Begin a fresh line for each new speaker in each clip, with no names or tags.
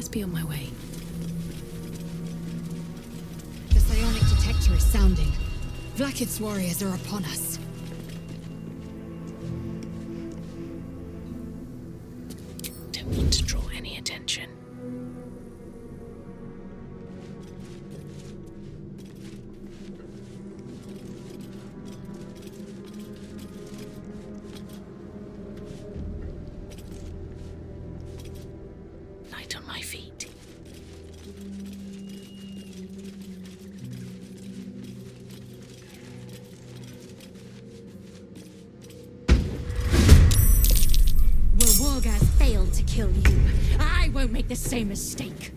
just be on my way.
The psionic detector is sounding. Vlaakith's warriors are upon us.
Don't want to draw any attention. Light on my feet.
Will Wargaz failed to kill you? I won't make the same mistake.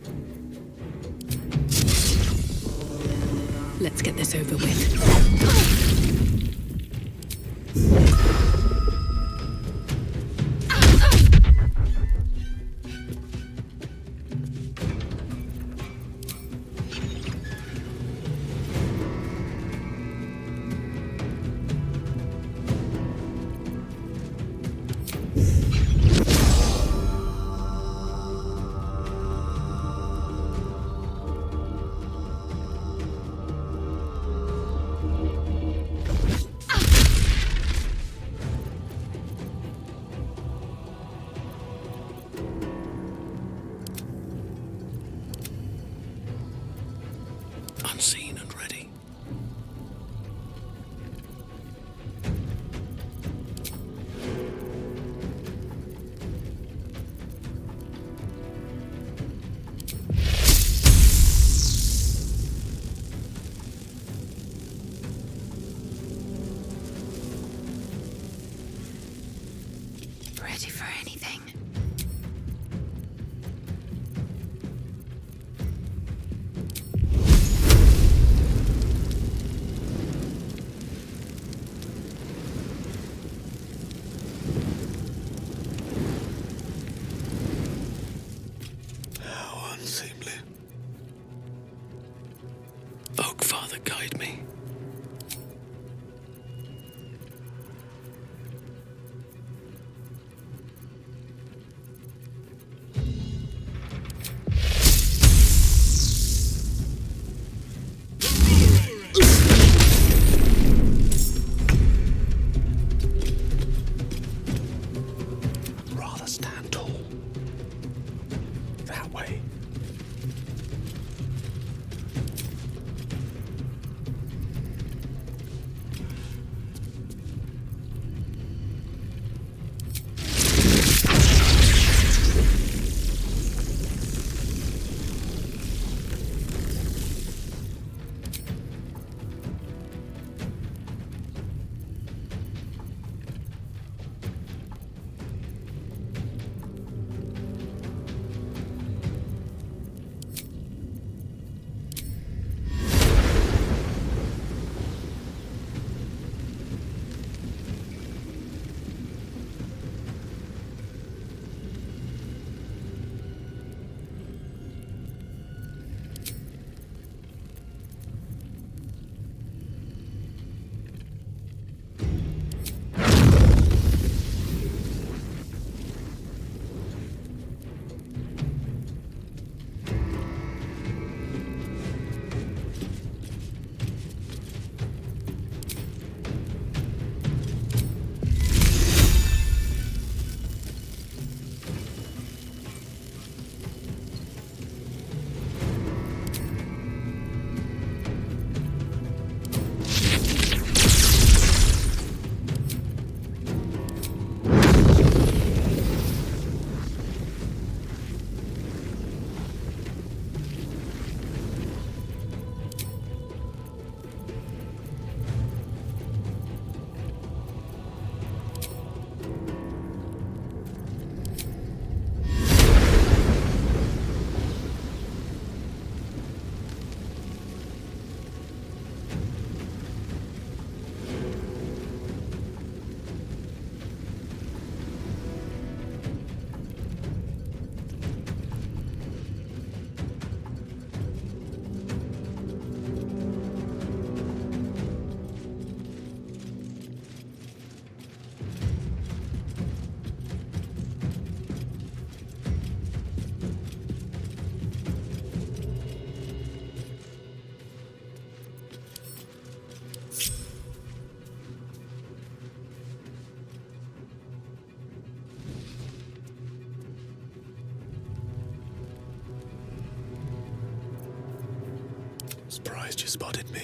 Let's get this over with.
Unseen and ready.
Ready for anything.
How unseemly. Oak Father, guide me. Surprised you spotted me.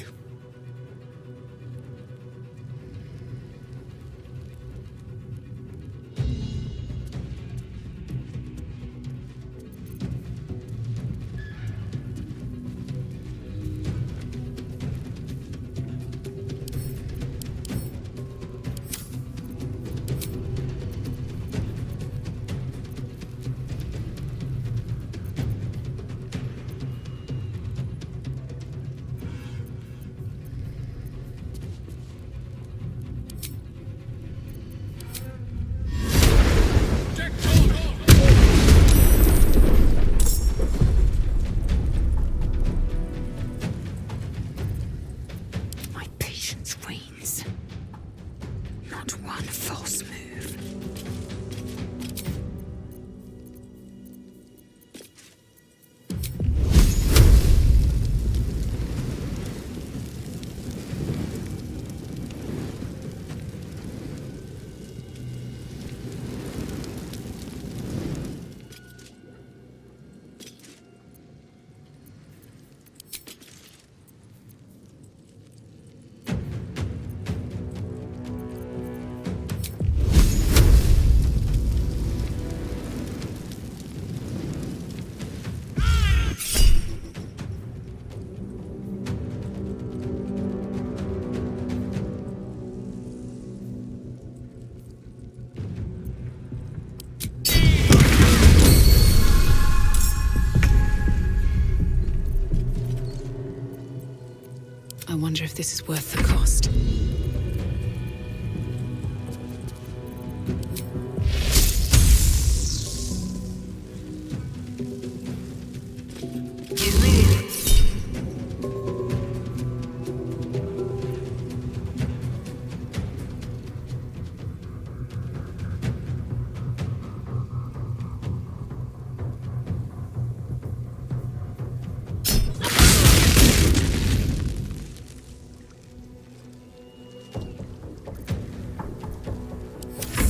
My patience wanes. Not one false move. I wonder if this is worth the cost.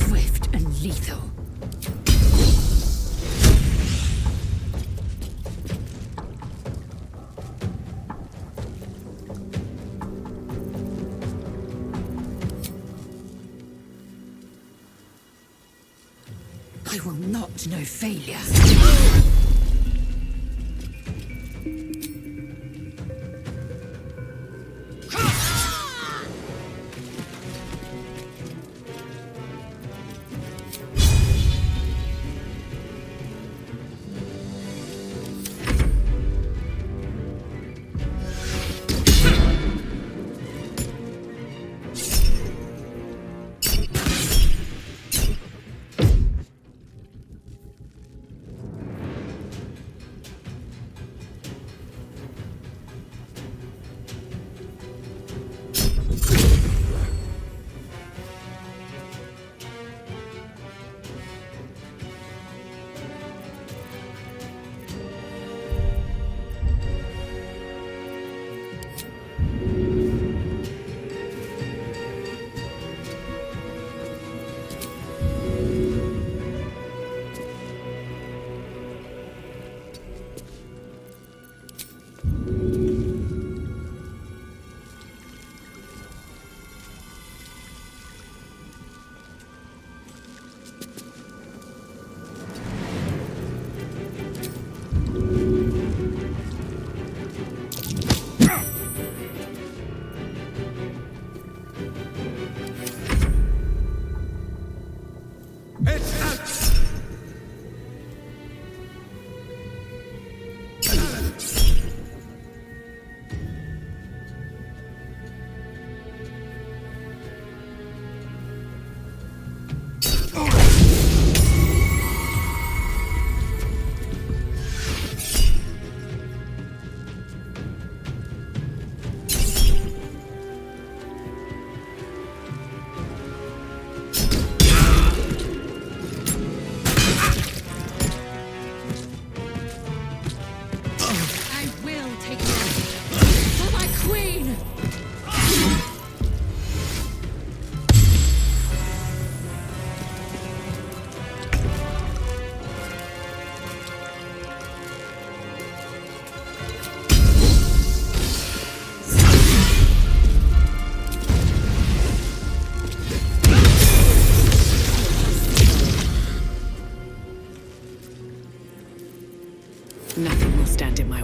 Swift and lethal. I will not know failure.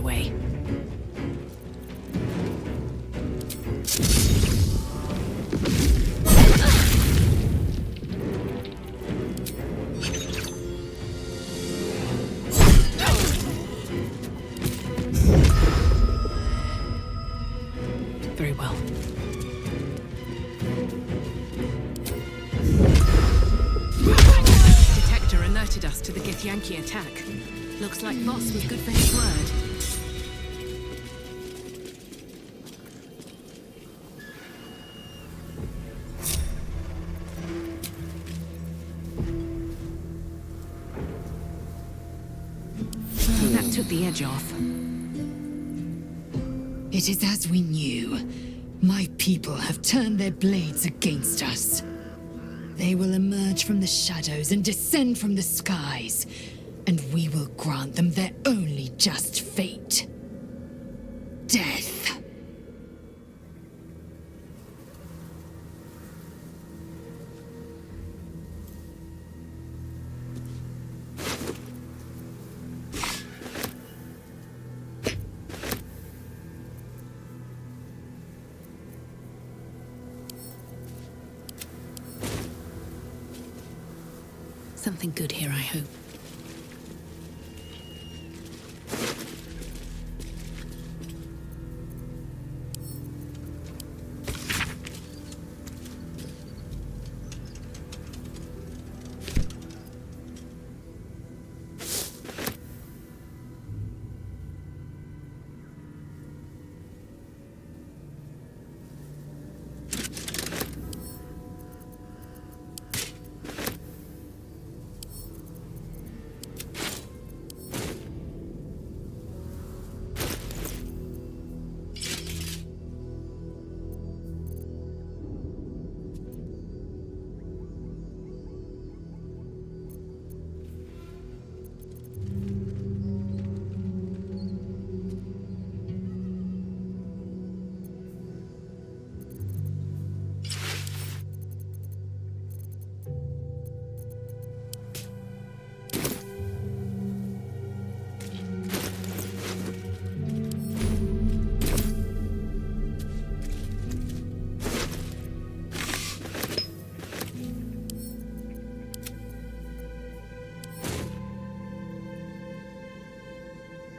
way. Very well. Detector alerted us to the Githyanki attack. Looks like Boss was good for his word. That took the edge off.
It is as we knew. My people have turned their blades against us. They will emerge from the shadows and descend from the skies, and we will grant them their only just fate. Death.
Something good here, I hope.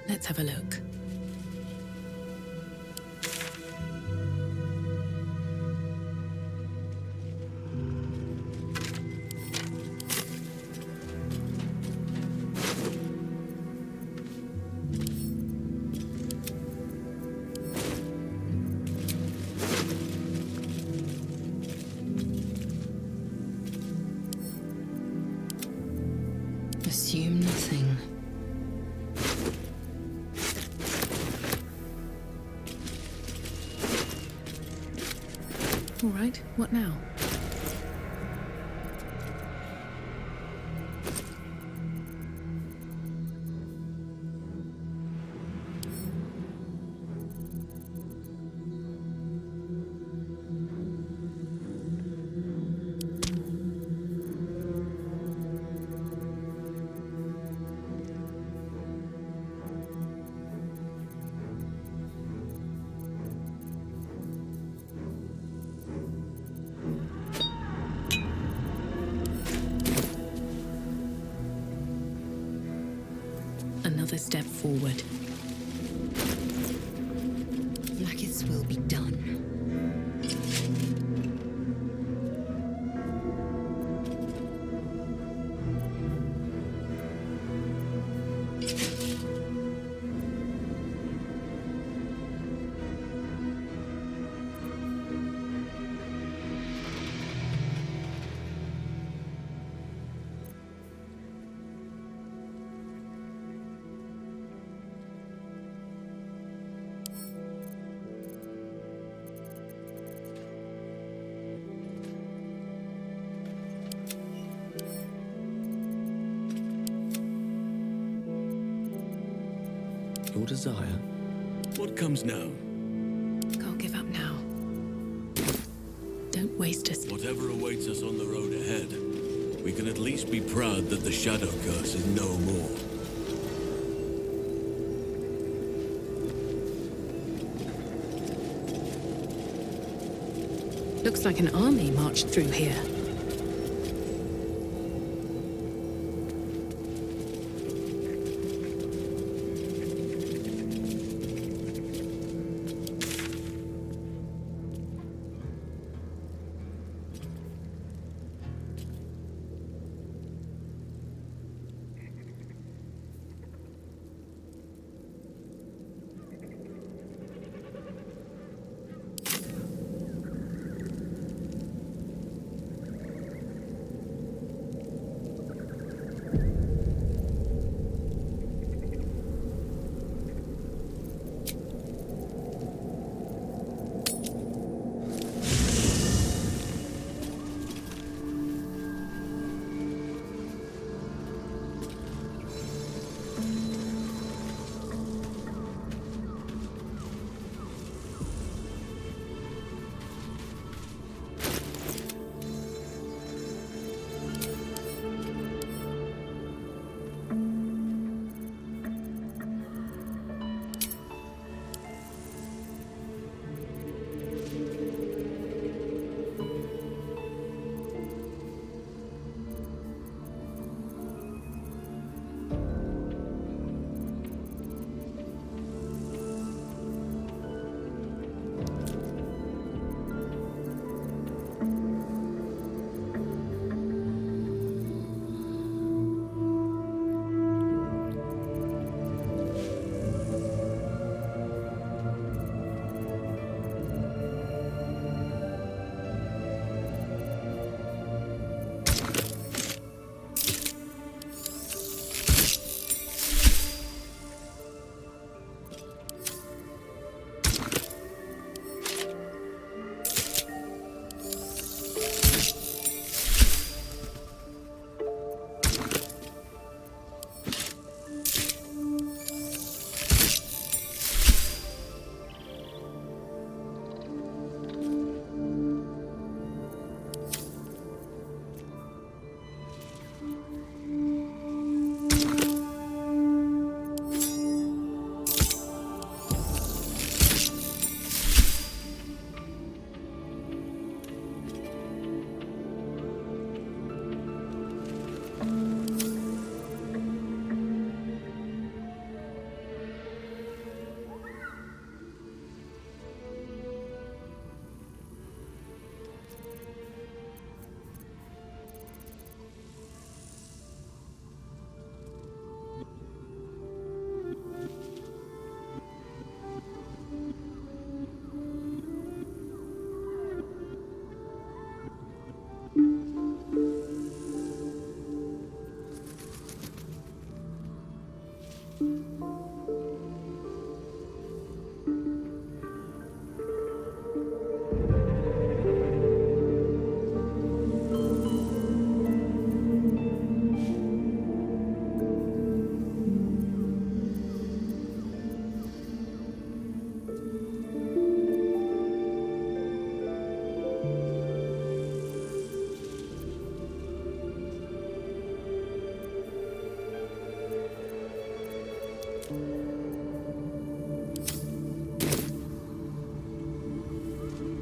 Let's have a look.
Assume nothing.
All right, what now? Another step forward.
Blackith's will be done.
Your desire? What comes now?
Can't give up now. Don't waste us.
Whatever awaits us on the road ahead, we can at least be proud that the Shadow Curse is no more.
Looks like an army marched through here.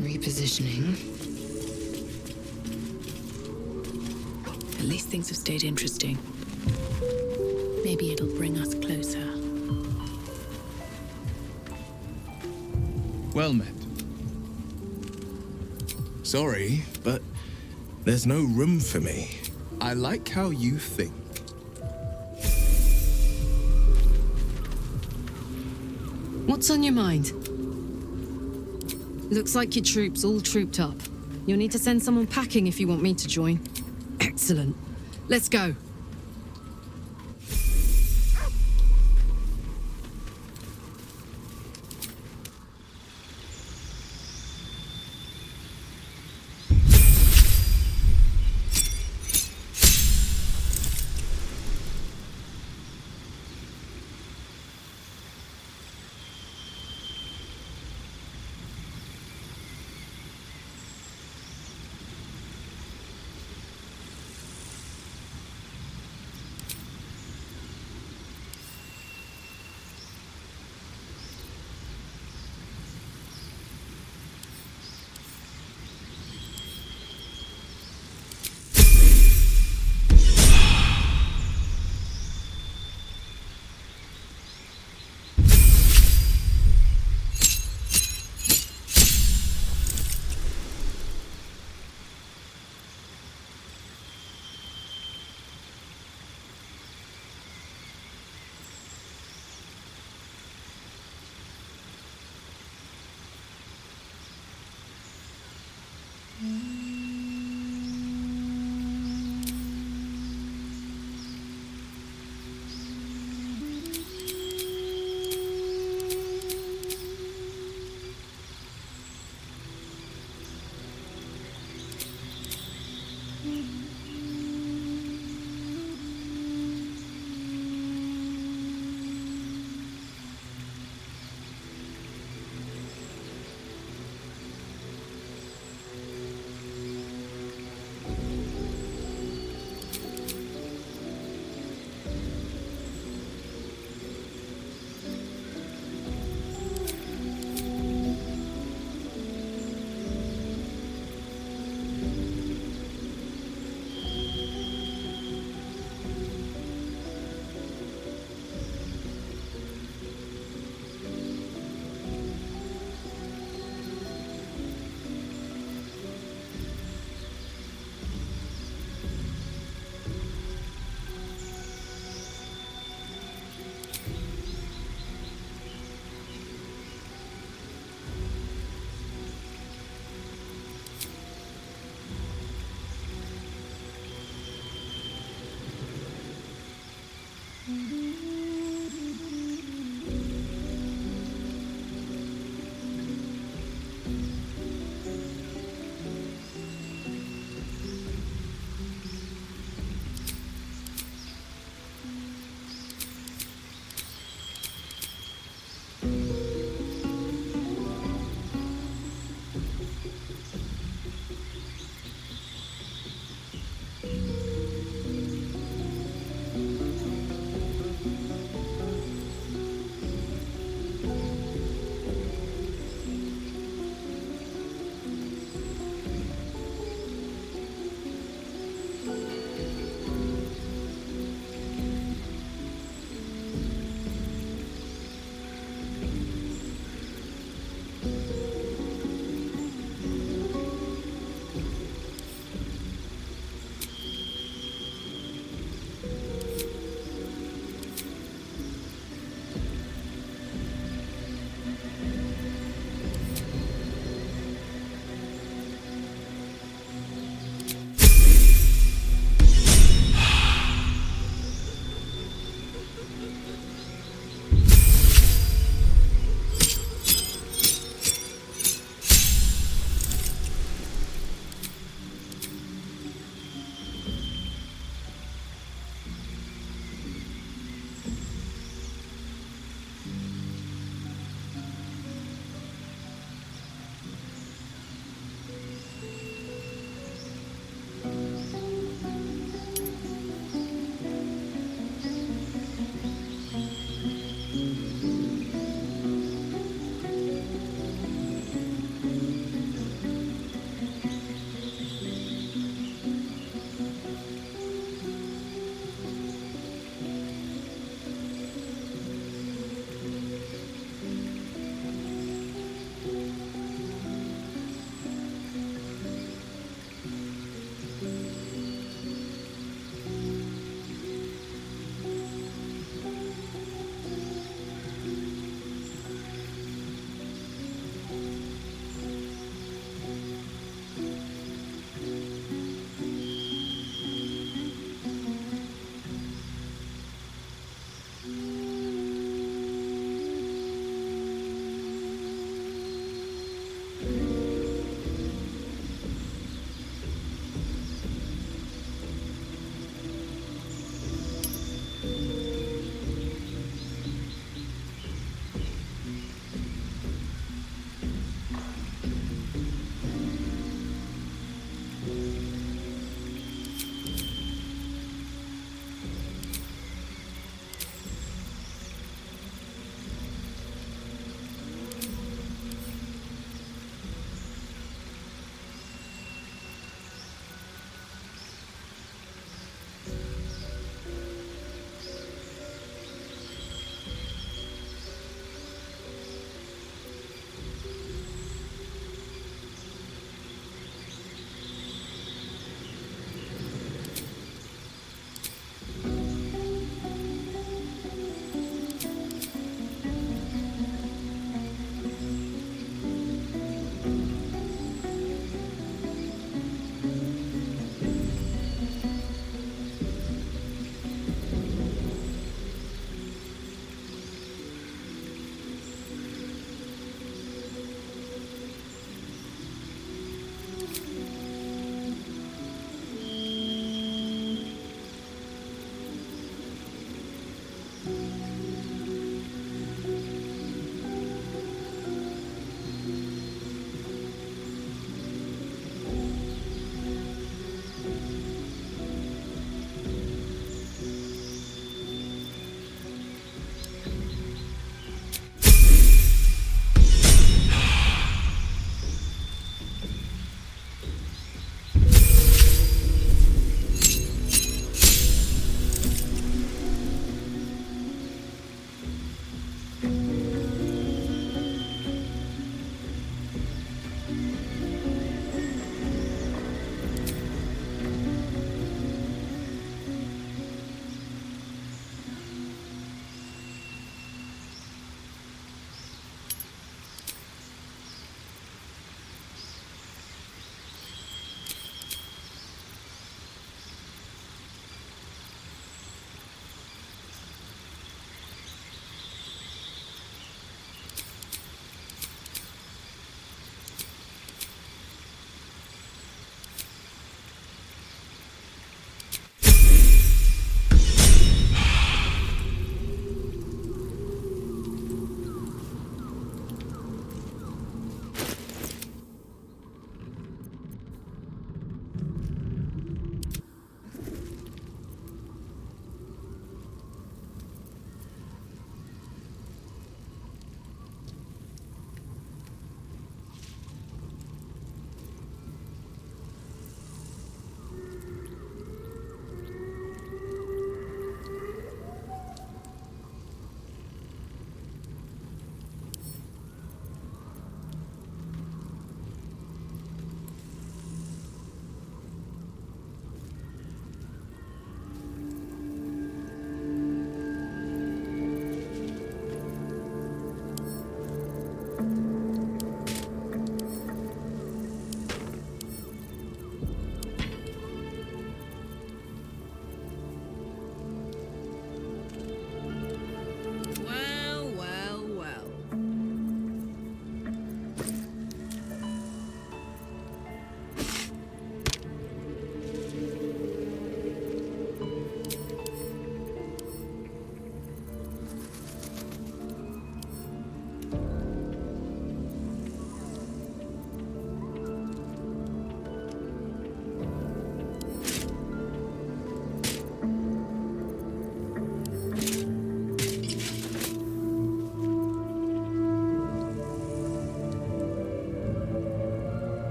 Repositioning.
At least things have stayed interesting. Maybe it'll bring us closer.
Well met. Sorry, but there's no room for me. I like how you think.
What's on your mind? Looks like your troops all trooped up. You'll need to send someone packing if you want me to join. Excellent. Let's go.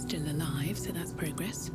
Still alive, so that's progress.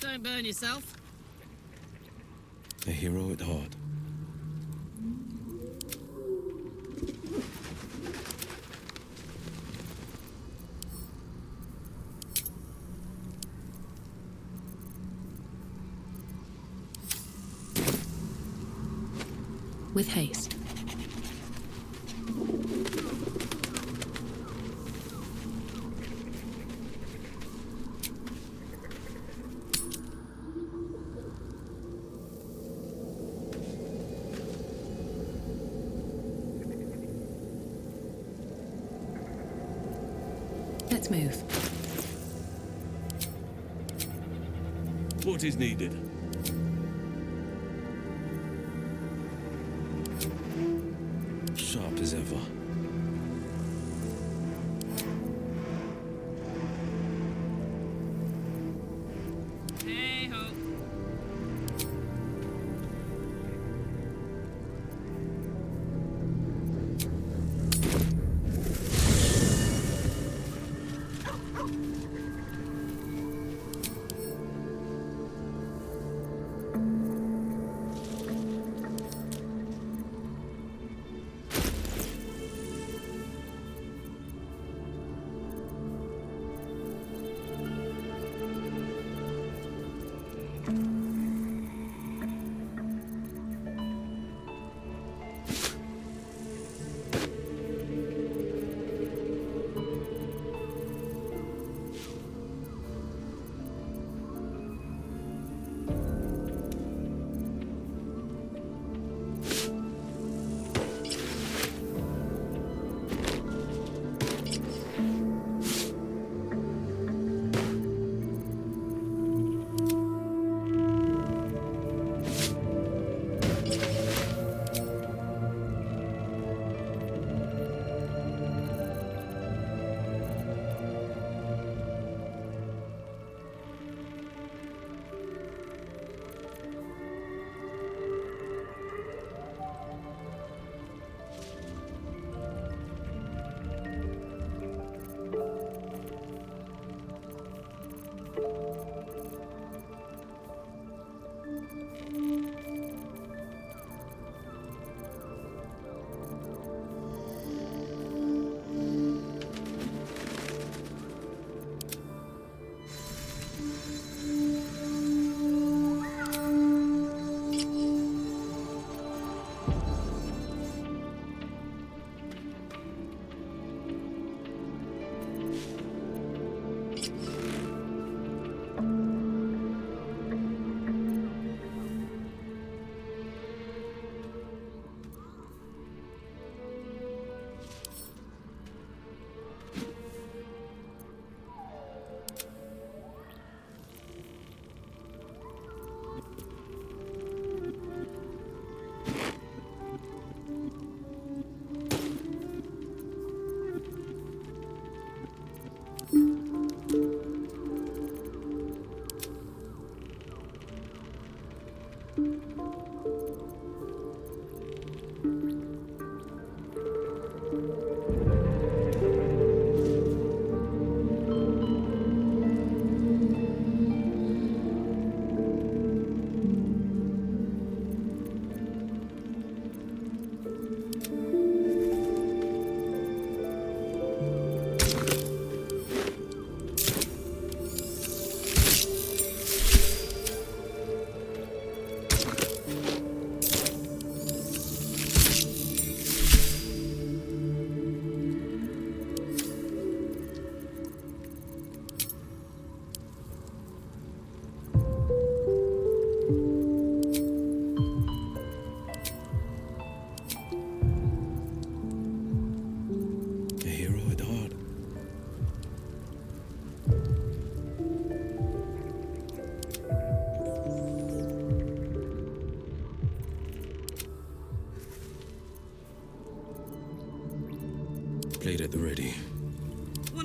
Don't burn yourself.
A hero at heart.
With haste. Let's move.
What is needed? Sharp as ever.
Hey ho.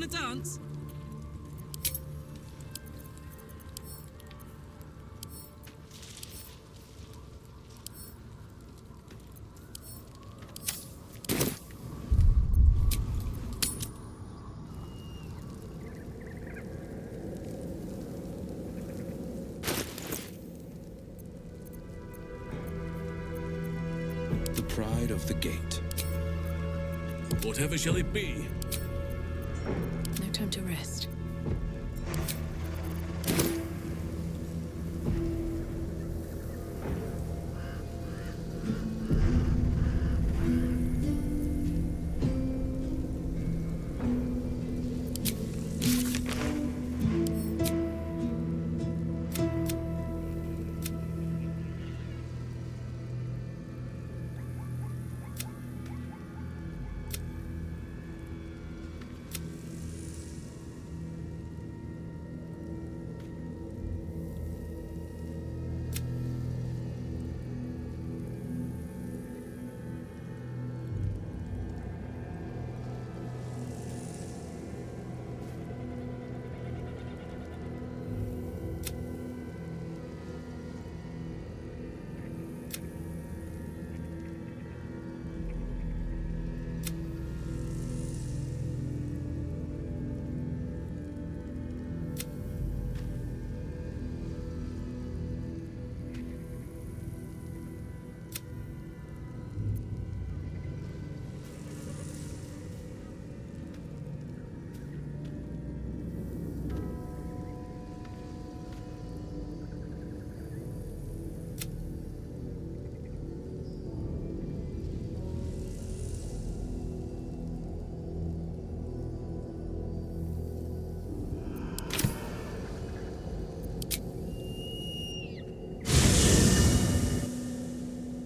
Want to dance?
The pride of the gate.
Whatever shall it be?
No time to rest.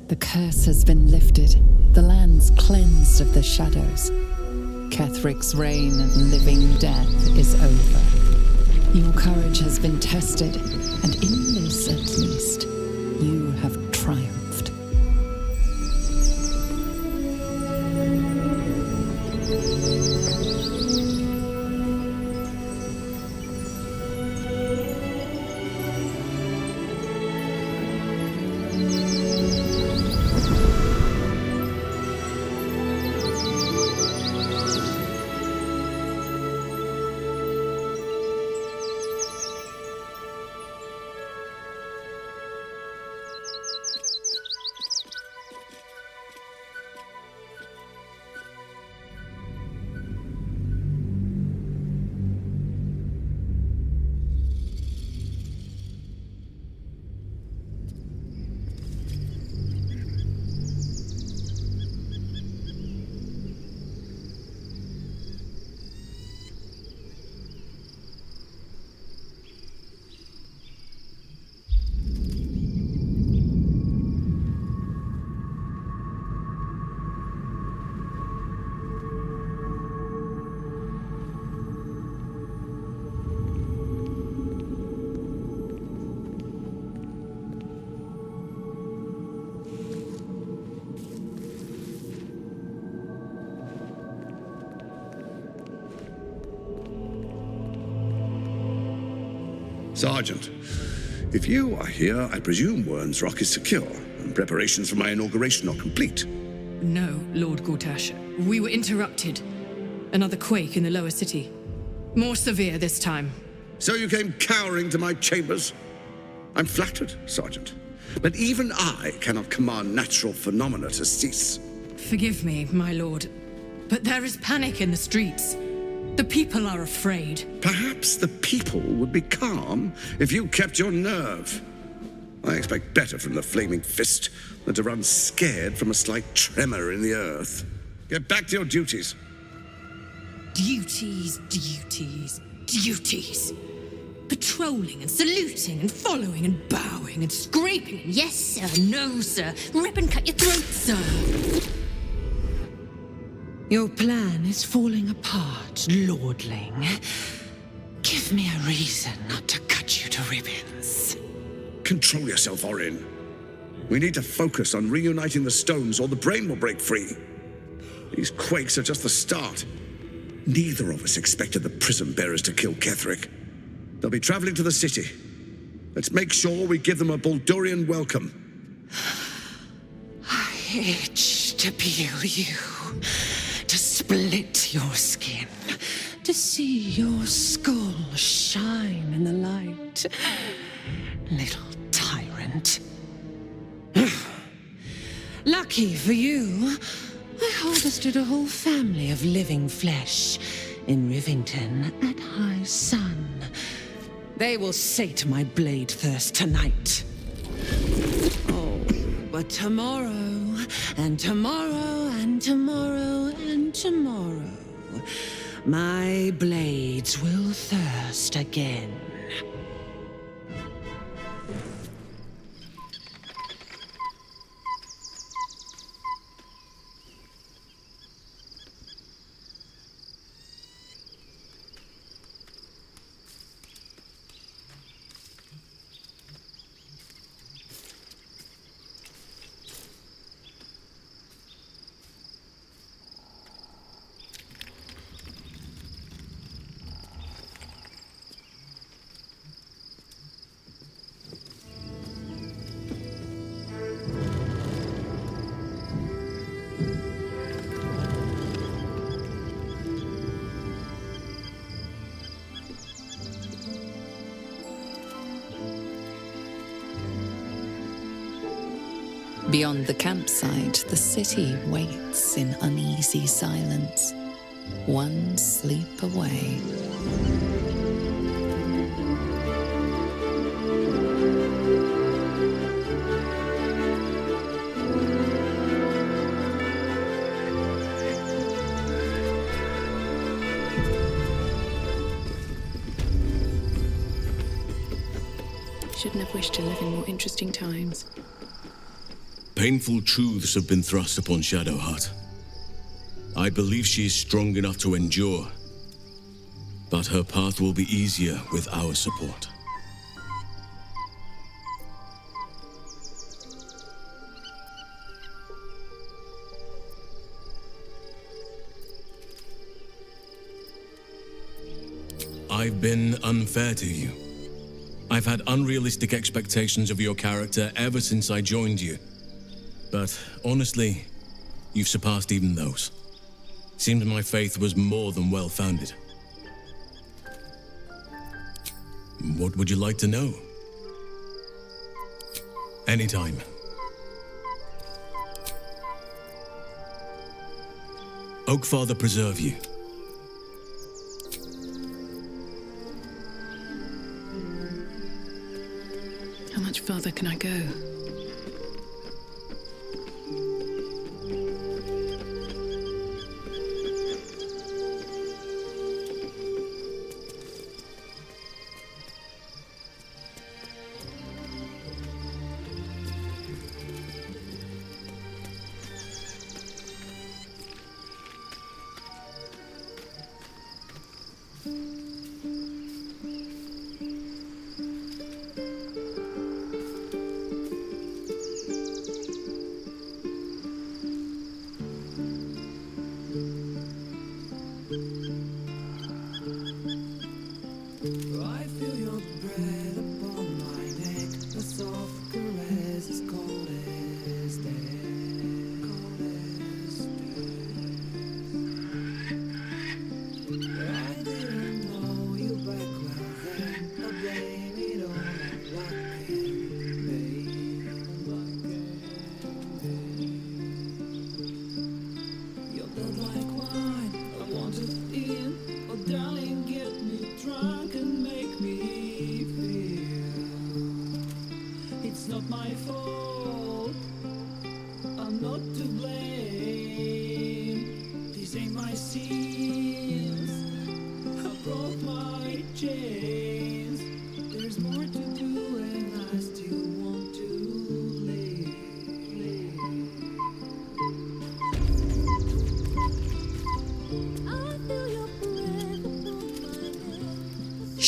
The curse has been lifted, the land's cleansed of the shadows. Kethric's reign of living death is over. Your courage has been tested, and in this at least, you have triumphed.
Sergeant, if you are here, I presume Wern's Rock is secure, and preparations for my inauguration are complete.
No, Lord Gortash. We were interrupted. Another quake in the lower city. More severe this time.
So you came cowering to my chambers? I'm flattered, Sergeant. But even I cannot command natural phenomena to cease.
Forgive me, my lord, but there is panic in the streets. The people are afraid.
Perhaps the people would be calm if you kept your nerve. I expect better from the flaming fist than to run scared from a slight tremor in the earth. Get back to your duties.
Duties, duties, duties. Patrolling and saluting and following and bowing and scraping and yes sir, no sir, rip and cut your throat, sir.
Your plan is falling apart, lordling. Give me a reason not to cut you to ribbons.
Control yourself, Orin. We need to focus on reuniting the stones or the brain will break free. These quakes are just the start. Neither of us expected the prison bearers to kill Ketheric. They'll be traveling to the city. Let's make sure we give them a Baldurian welcome.
I itch to peel you, to split your skin, to see your skull shine in the light. Little tyrant. Lucky for you, I harvested a whole family of living flesh in Rivington at high sun. They will sate my blade thirst tonight. Oh, but tomorrow, and tomorrow, and tomorrow, and tomorrow, my blades will thirst again.
Beyond the campsite, the city waits in uneasy silence, one sleep away.
Shouldn't have wished to live in more interesting times.
Painful truths have been thrust upon Shadowheart. I believe she is strong enough to endure, but her path will be easier with our support. I've been unfair to you. I've had unrealistic expectations of your character ever since I joined you. But honestly, you've surpassed even those. Seems my faith was more than well-founded. What would you like to know? Anytime. Oakfather preserve you.
How much farther can I go?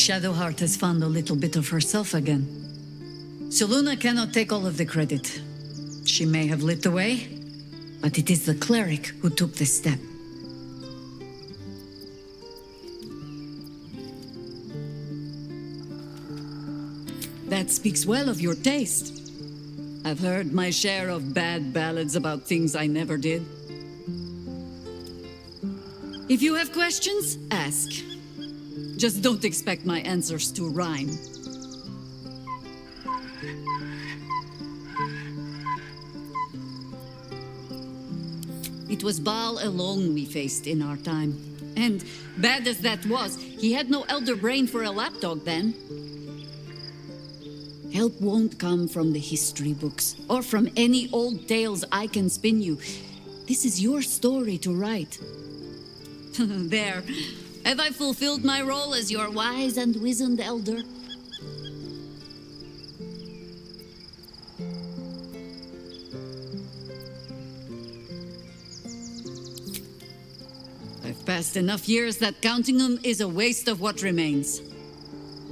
Shadowheart has found a little bit of herself again. Selûne cannot take all of the credit. She may have lit the way, but it is the cleric who took this step.
That speaks well of your taste. I've heard my share of bad ballads about things I never did. If you have questions, ask. Just don't expect my answers to rhyme. It was Baal alone we faced in our time. And bad as that was, he had no elder brain for a lapdog then. Help won't come from the history books, or from any old tales I can spin you. This is your story to write. There. Have I fulfilled my role as your wise and wizened elder? I've passed enough years that counting them is a waste of what remains.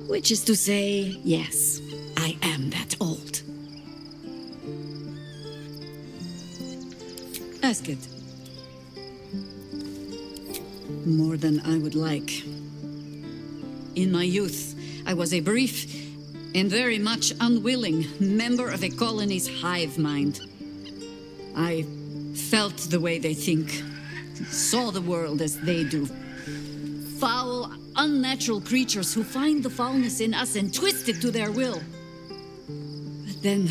Which is to say, yes, I am that old. Ask it. More than I would like. In my youth, I was a brief and very much unwilling member of a colony's hive mind. I felt the way they think, saw the world as they do. Foul, unnatural creatures who find the foulness in us and twist it to their will. But then,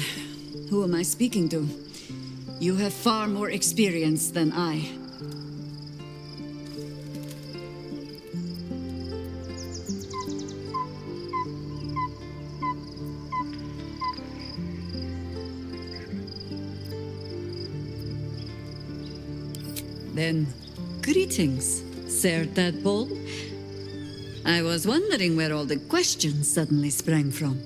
who am I speaking to? You have far more experience than I. Then, greetings, Sir Tadpole. I was wondering where all the questions suddenly sprang from.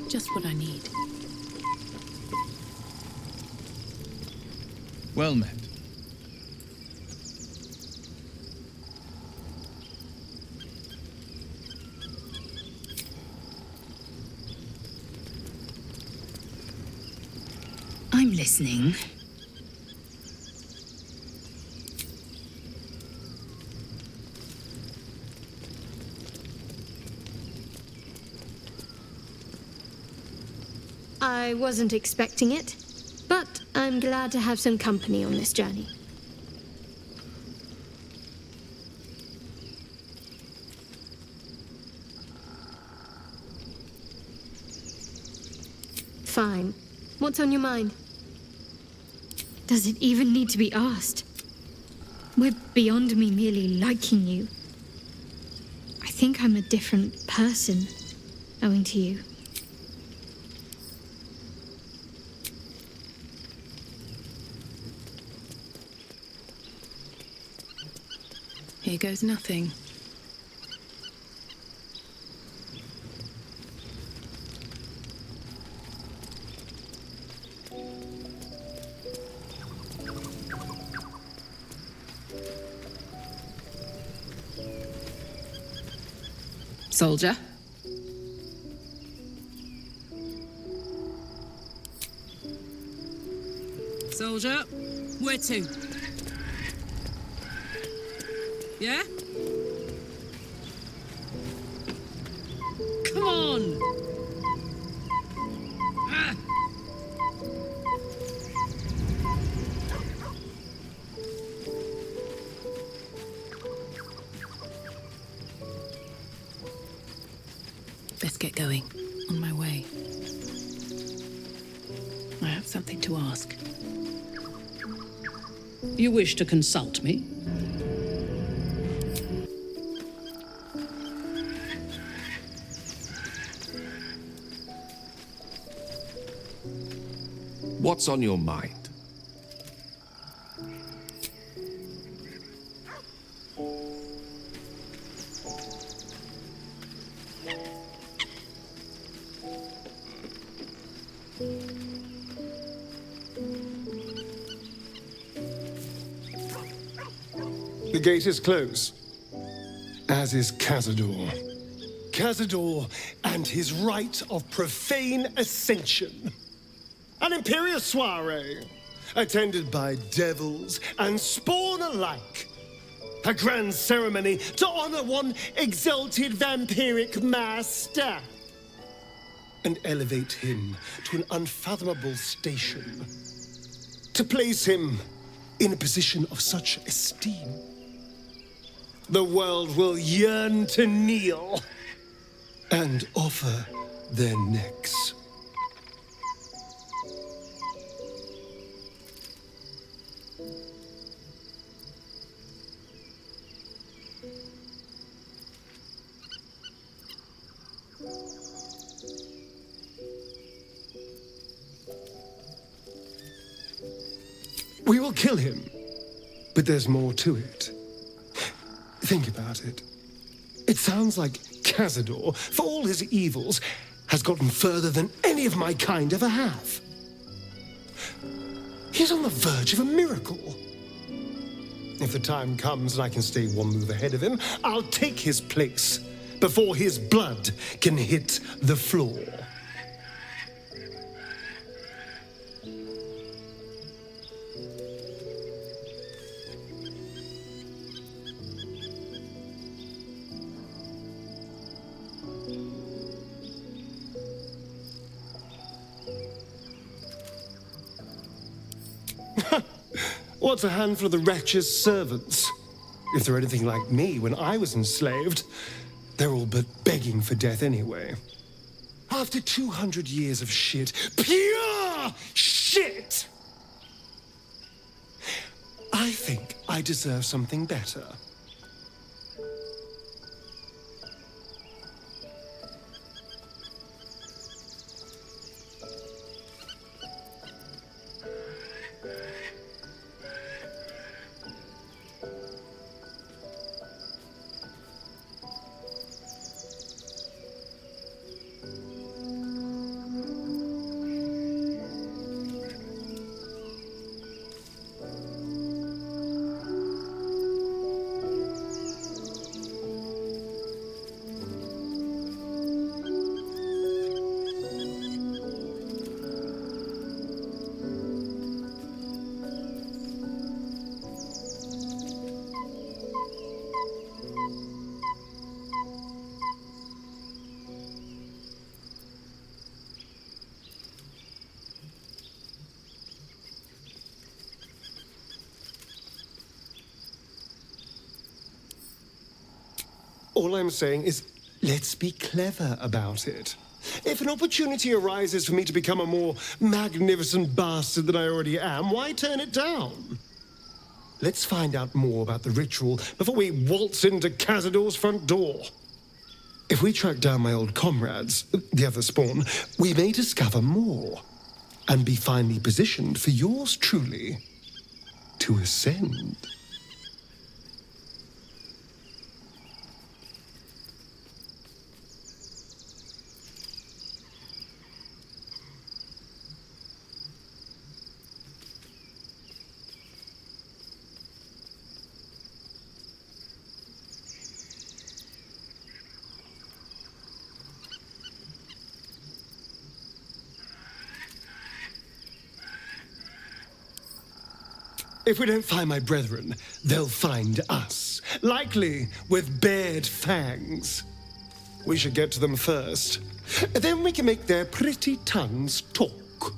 Just what I need.
Well met.
I'm listening.
I wasn't expecting it, but I'm glad to have some company on this journey. Fine. What's on your mind? Does it even need to be asked? We're beyond me merely liking you. I think I'm a different person, owing to you.
Here goes nothing.
Soldier?
Soldier, where to? Yeah? Come on! Ah!
Let's get going. On my way. I have something to ask.
You wish to consult me?
What's on your mind?
The gate is closed, as is Cazador. Cazador and his right of profane ascension. An imperious soiree, attended by devils and spawn alike. A grand ceremony to honor one exalted vampiric master. And elevate him to an unfathomable station. To place him in a position of such esteem. The world will yearn to kneel and offer their necks. We will kill him, but there's more to it. Think about it. It sounds like Cazador, for all his evils, has gotten further than any of my kind ever have. He's on the verge of a miracle. If the time comes and I can stay one move ahead of him, I'll take his place before his blood can hit the floor. What's a handful of the wretch's servants? If they're anything like me when I was enslaved, they're all but begging for death anyway. After 200 years of shit, pure shit! I think I deserve something better. All I'm saying is, let's be clever about it. If an opportunity arises for me to become a more magnificent bastard than I already am, why turn it down? Let's find out more about the ritual before we waltz into Cazador's front door. If we track down my old comrades, the other spawn, we may discover more and be finally positioned for yours truly to ascend. If we don't find my brethren, they'll find us, likely with bared fangs. We should get to them first. Then we can make their pretty tongues talk.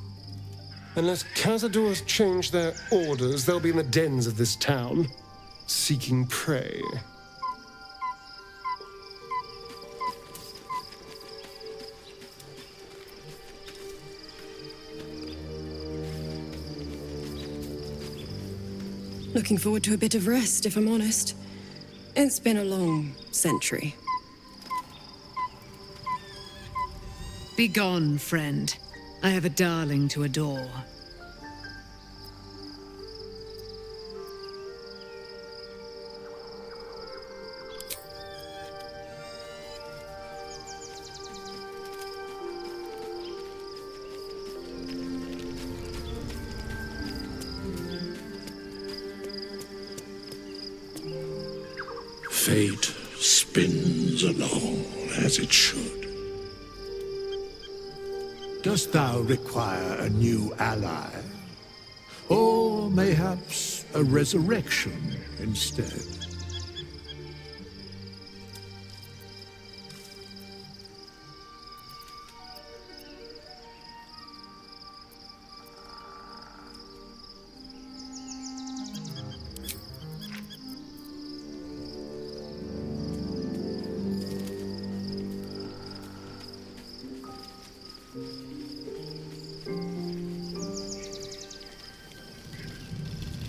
Unless Cazador has changed their orders, they'll be in the dens of this town, seeking prey.
Looking forward to a bit of rest, if I'm honest. It's been a long century.
Begone, friend. I have a darling to adore.
Fate spins along as it should.
Dost thou require a new ally? Or mayhaps a resurrection instead?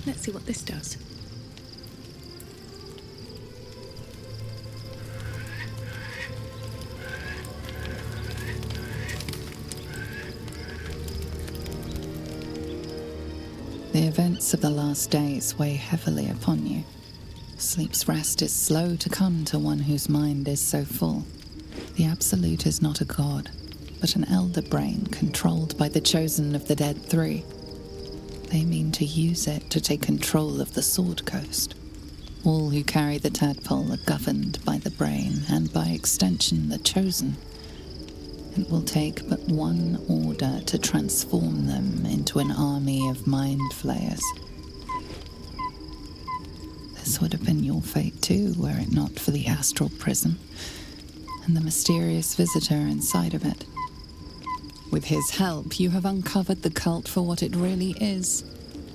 Let's see what this does.
The events of the last days weigh heavily upon you. Sleep's rest is slow to come to one whose mind is so full. The Absolute is not a god, but an elder brain controlled by the chosen of the Dead Three. They mean to use it to take control of the Sword Coast. All who carry the tadpole are governed by the brain, and by extension the chosen. It will take but one order to transform them into an army of mind flayers. This would have been your fate too, were it not for the astral prison, and the mysterious visitor inside of it. With his help, you have uncovered the cult for what it really is.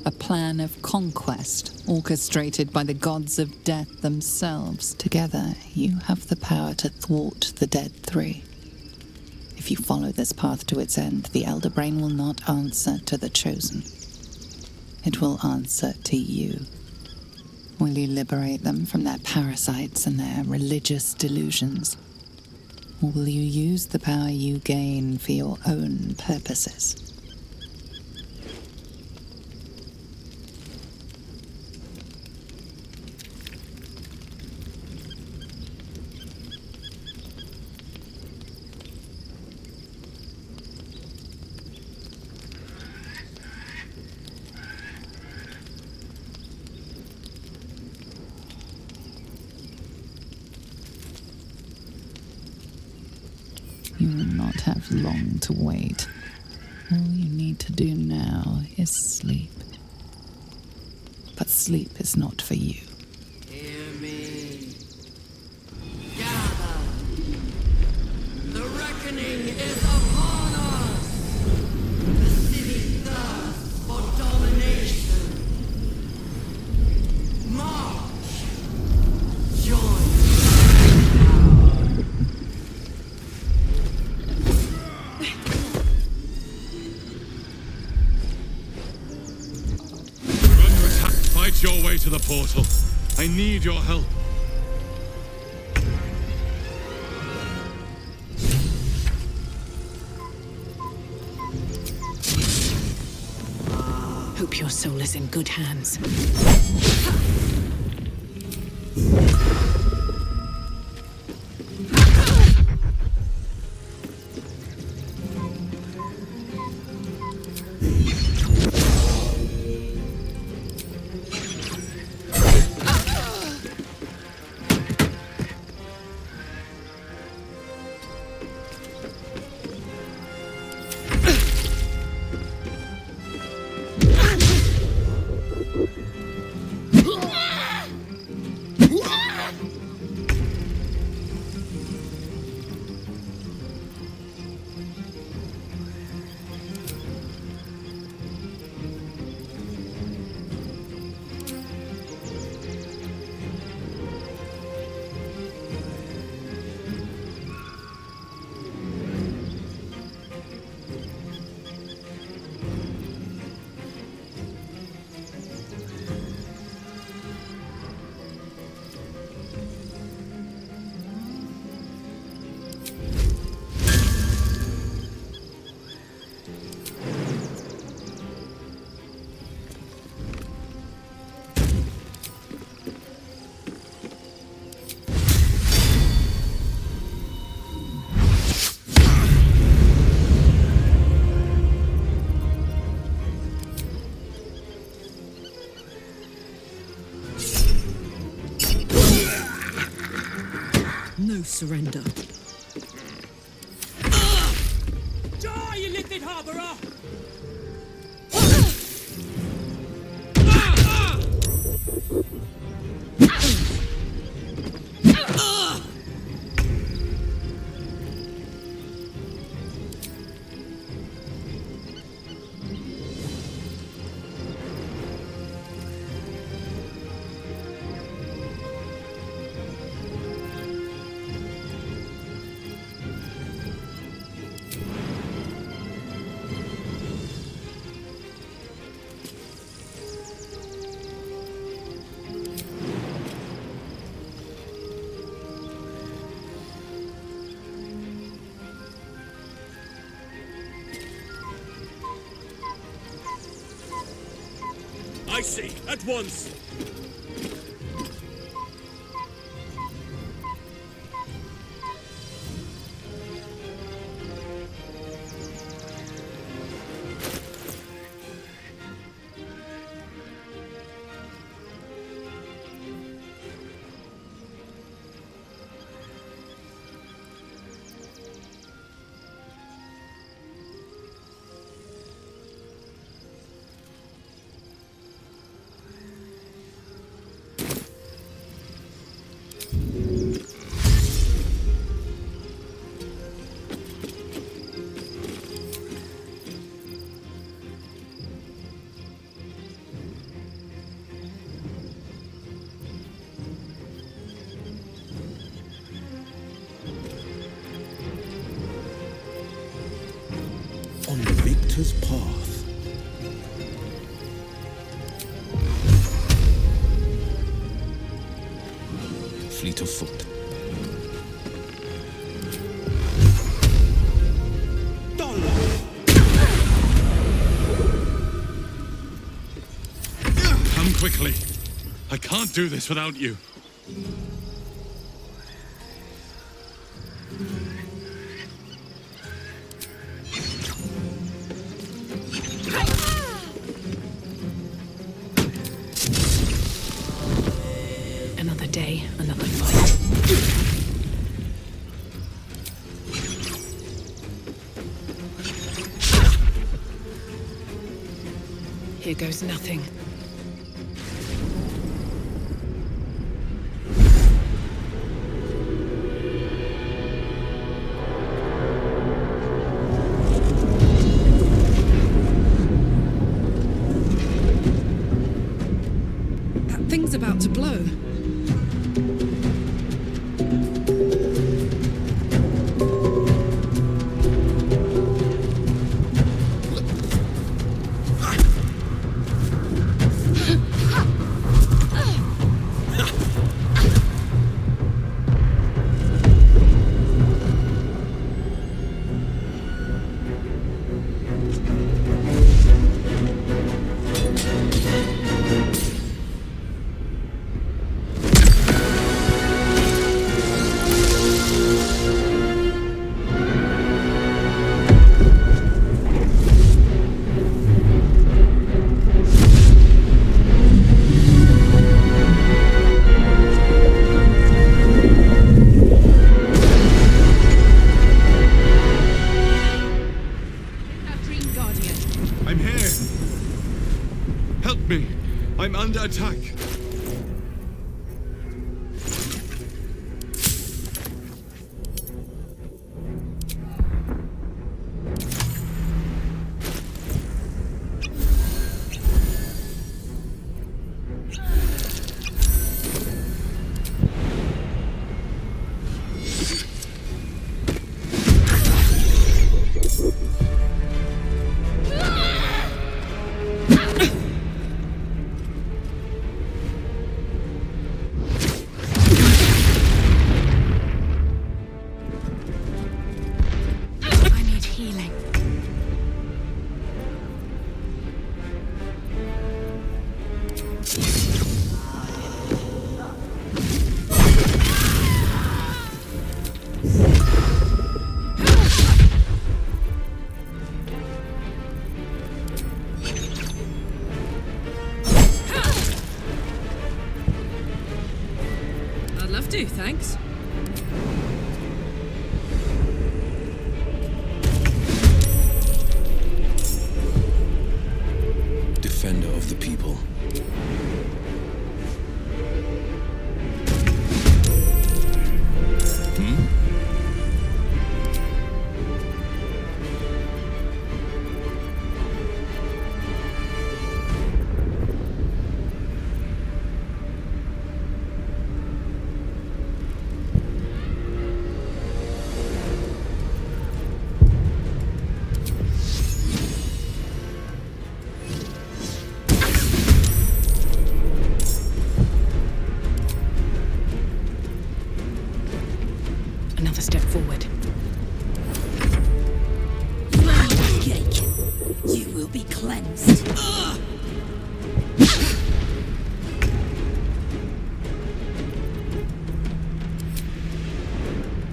A plan of conquest, orchestrated by the gods of death themselves. Together, you have the power to thwart the Dead Three. If you follow this path to its end, the Elder Brain will not answer to the Chosen. It will answer to you. Will you liberate them from their parasites and their religious delusions? Or will you use the power you gain for your own purposes? You will not have long to wait. All you need to do now is sleep. But sleep is not for you.
Hear me. Gather. The reckoning is upon us. The city thirsts for domination. March. Join.
Fight your way to the portal. I need your help.
Hope your soul is in good hands.
No surrender.
Die, you little Blade Harborer!
I see, at once.
On the victor's path. Fleet of foot.
Come quickly. I can't do this without you.
Another day, another fight. Here goes nothing.
That thing's about to blow.
I'm here. Help me. I'm under attack.
do, thanks.
cleansed.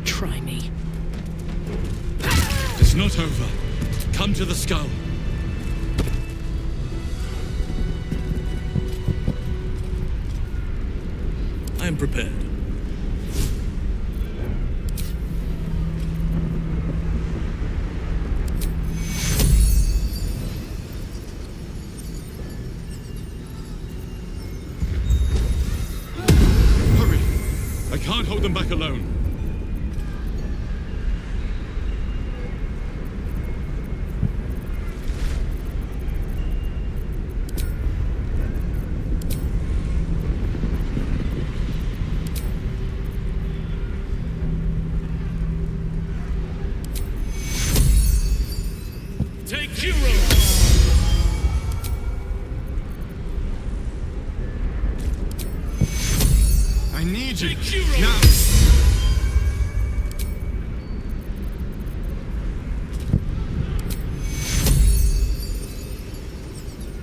Try me.
It's not over. Come to the skull.
I am prepared.
Hurry! I can't hold them back alone.
Take Hero!
I need you.
Take Hero!
Now!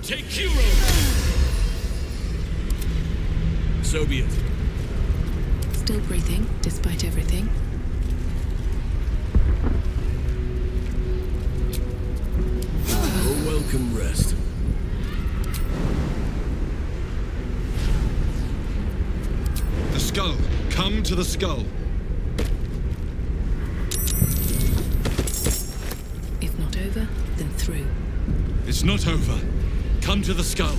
Take Hero! So be it.
Still breathing, despite everything.
A welcome rest.
The skull. Come to the skull.
If not over, then through.
It's not over. Come to the skull.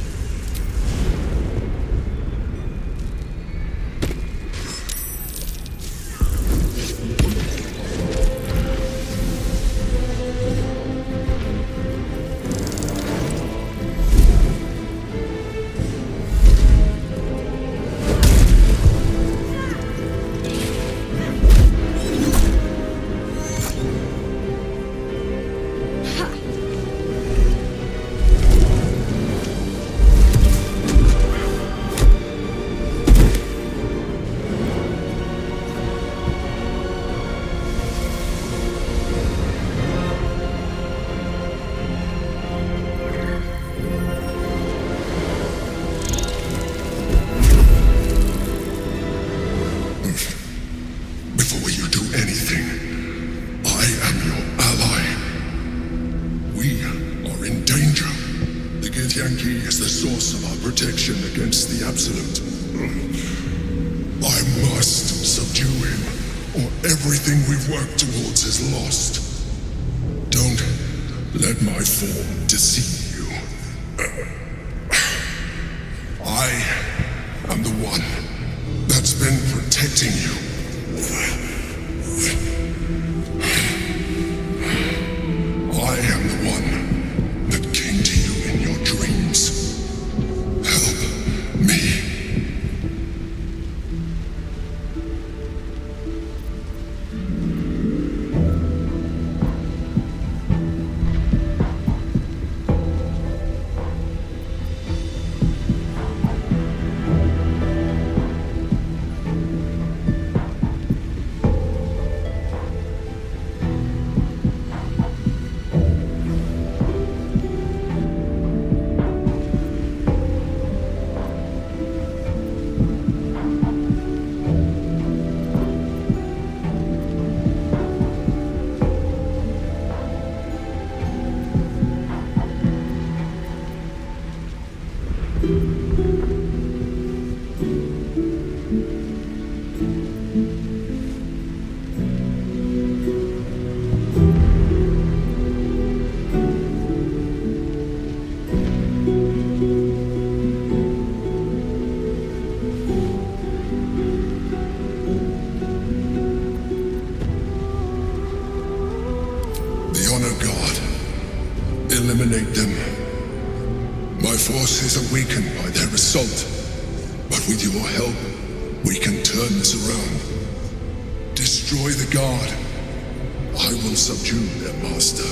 Before you do anything, I am your ally. We are in danger. The Githyanki is the source of our protection against the Absolute. I must subdue him, or everything we've worked towards is lost. Don't let my form deceive you. I am the one that's been protecting you. I am the one that came to you in your dreams. Help me. The Honor God. Eliminate them. My forces are weakened by their assault, but with your help, we can turn this around. Destroy the Guard. I will subdue their master.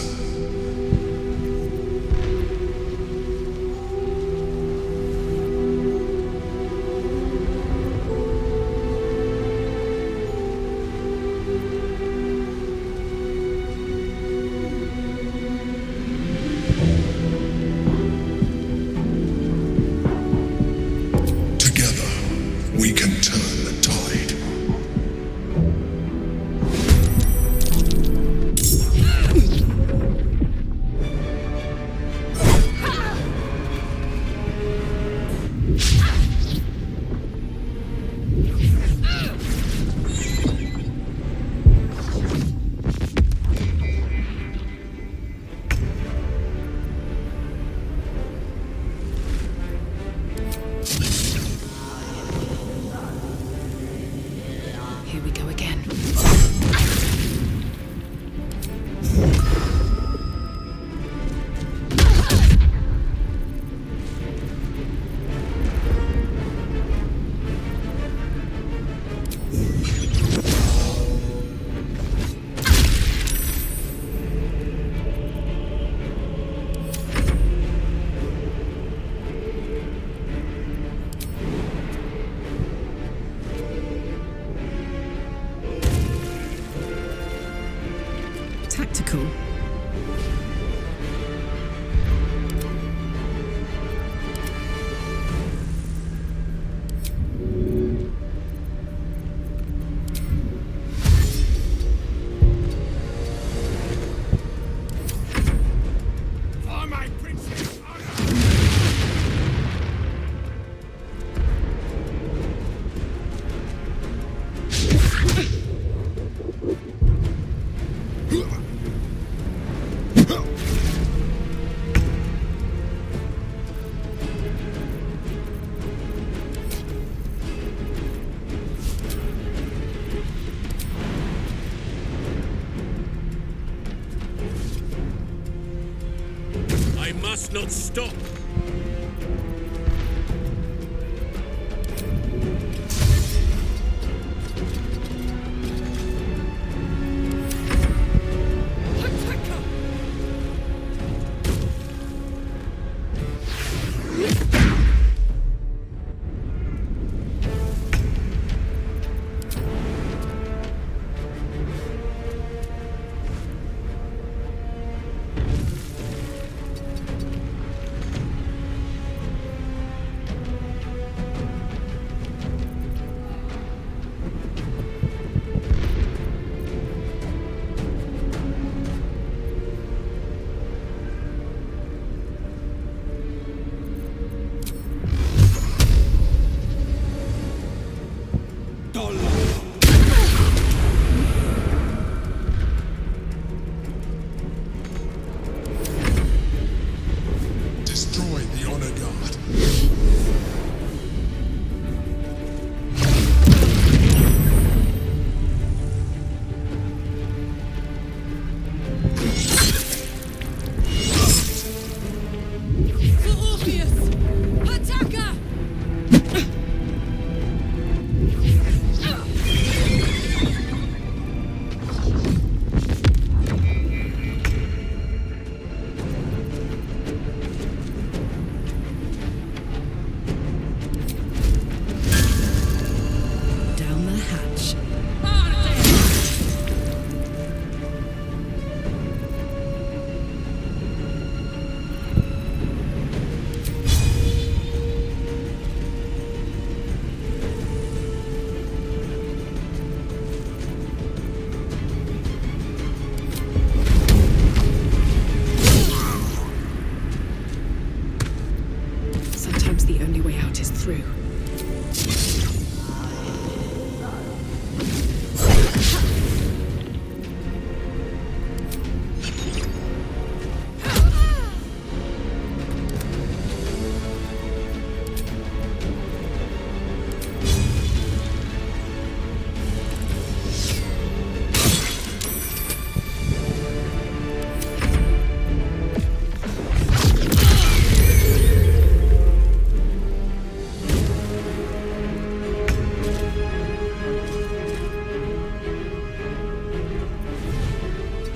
I must not stop.
Destroy the honor guard.
Down the hatch. Sometimes the only way out is through.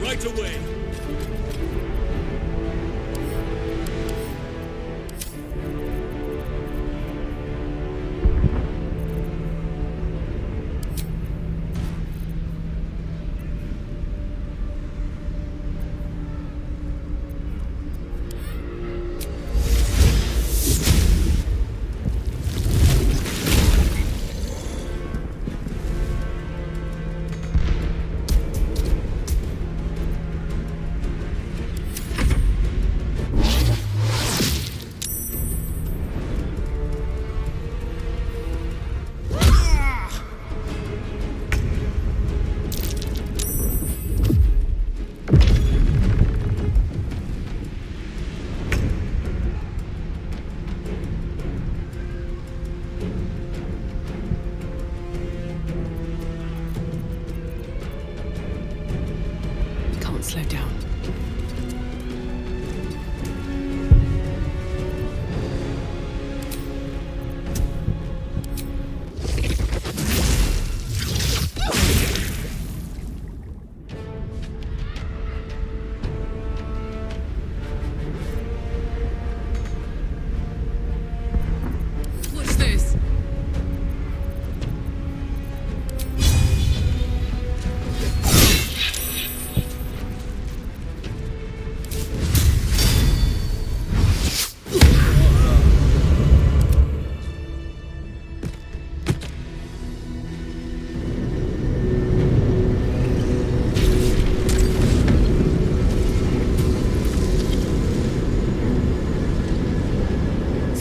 Right away. Can't slow down. What's this?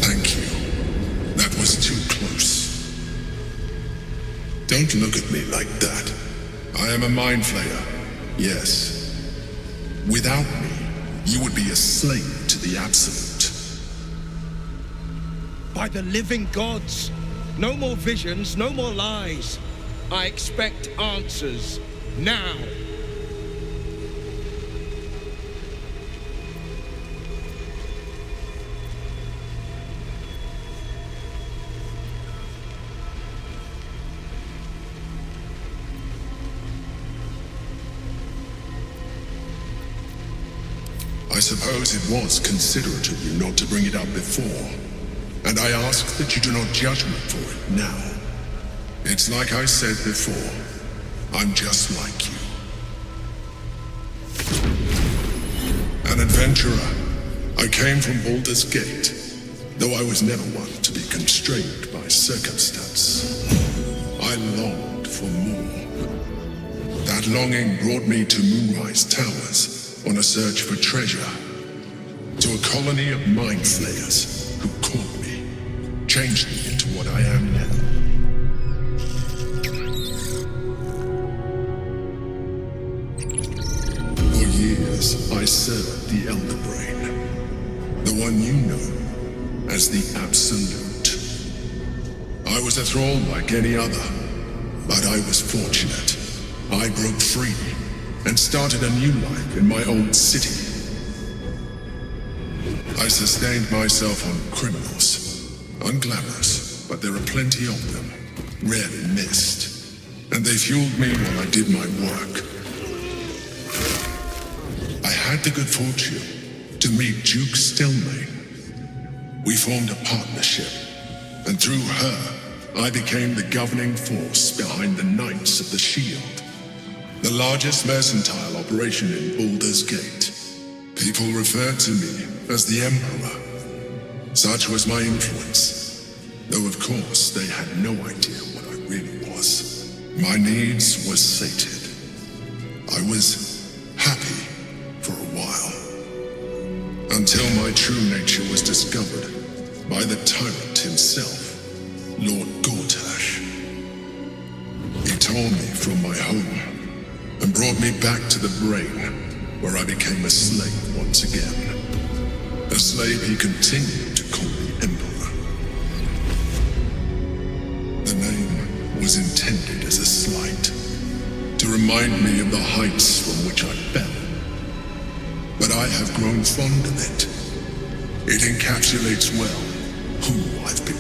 Thank you. That was too close. Don't look at me like that. I am a mind flayer. Yes. Without me, you would be a slave to the Absolute.
By the living gods! No more visions, no more lies. I expect answers. Now!
I suppose it was considerate of you not to bring it up before, and I ask that you do not judge me for it now. It's like I said before, I'm just like you. An adventurer, I came from Baldur's Gate, though I was never one to be constrained by circumstance. I longed for more. That longing brought me to Moonrise Towers on a search for treasure, to a colony of mind flayers who caught me, changed me into what I am now. For years, I served the Elder Brain, the one you know as the Absolute. I was a thrall like any other, but I was fortunate. I broke free and started a new life in my old city. I sustained myself on criminals, unglamorous, but there are plenty of them, rarely missed, and they fueled me while I did my work. I had the good fortune to meet Duke Stelmane. We formed a partnership, and through her, I became the governing force behind the Knights of the Shield, the largest mercantile operation in Baldur's Gate. People referred to me as the Emperor. Such was my influence, though of course they had no idea what I really was. My needs were sated. I was happy for a while, until my true nature was discovered by the tyrant himself, Lord Gortash. He tore me from my home and brought me back to the Brain, where I became a slave once again. A slave he continued to call the Emperor. The name was intended as a slight, to remind me of the heights from which I fell. But I have grown fond of it. It encapsulates well who I've become.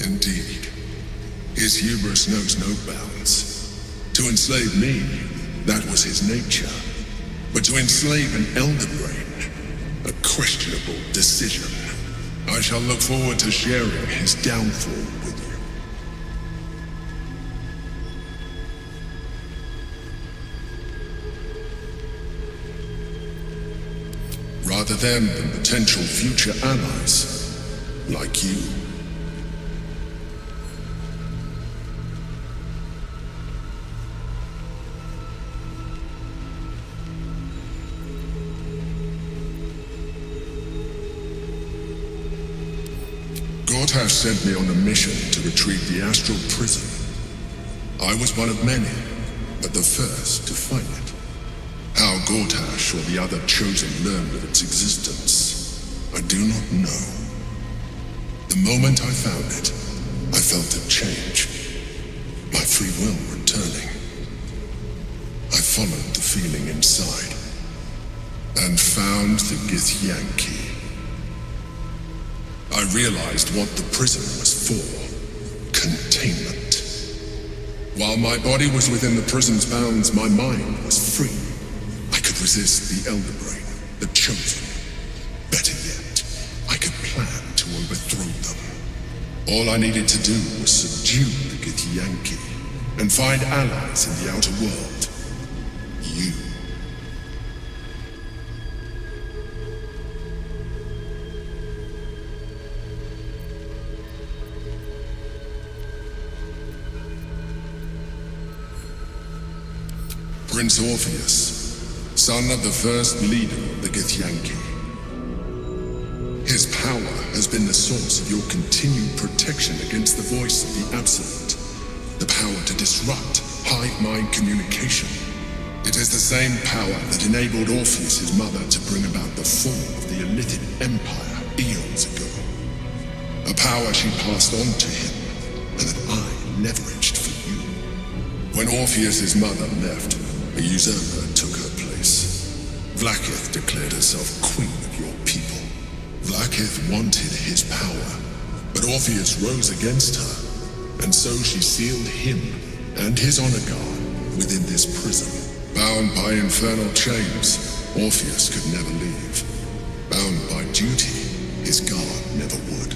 Indeed, his hubris knows no bounds. To enslave me, that was his nature. But to enslave an Elder Brain, a questionable decision. I shall look forward to sharing his downfall with you. Rather than potential future allies, like you. Gortash sent me on a mission to retrieve the astral prison. I was one of many, but the first to find it. How Gortash or the other chosen learned of its existence, I do not know. The moment I found it, I felt a change. My free will returning. I followed the feeling inside, and found the Githyanki. I realized what the prison was for. Containment. While my body was within the prison's bounds, my mind was free. I could resist the Elder Brain, the Chosen. Better yet, I could plan to overthrow them. All I needed to do was subdue the Githyanki and find allies in the outer world. You. Prince Orpheus, son of the first leader of the Githyanki. His power has been the source of your continued protection against the voice of the Absolute, the power to disrupt hive-mind communication. It is the same power that enabled Orpheus' mother to bring about the fall of the Illithid Empire eons ago. A power she passed on to him, and that I leveraged for you. When Orpheus' mother left, a usurper took her place. Vlaakith declared herself queen of your people. Vlaakith wanted his power, but Orpheus rose against her, and so she sealed him and his honor guard within this prison. Bound by infernal chains, Orpheus could never leave. Bound by duty, his guard never would.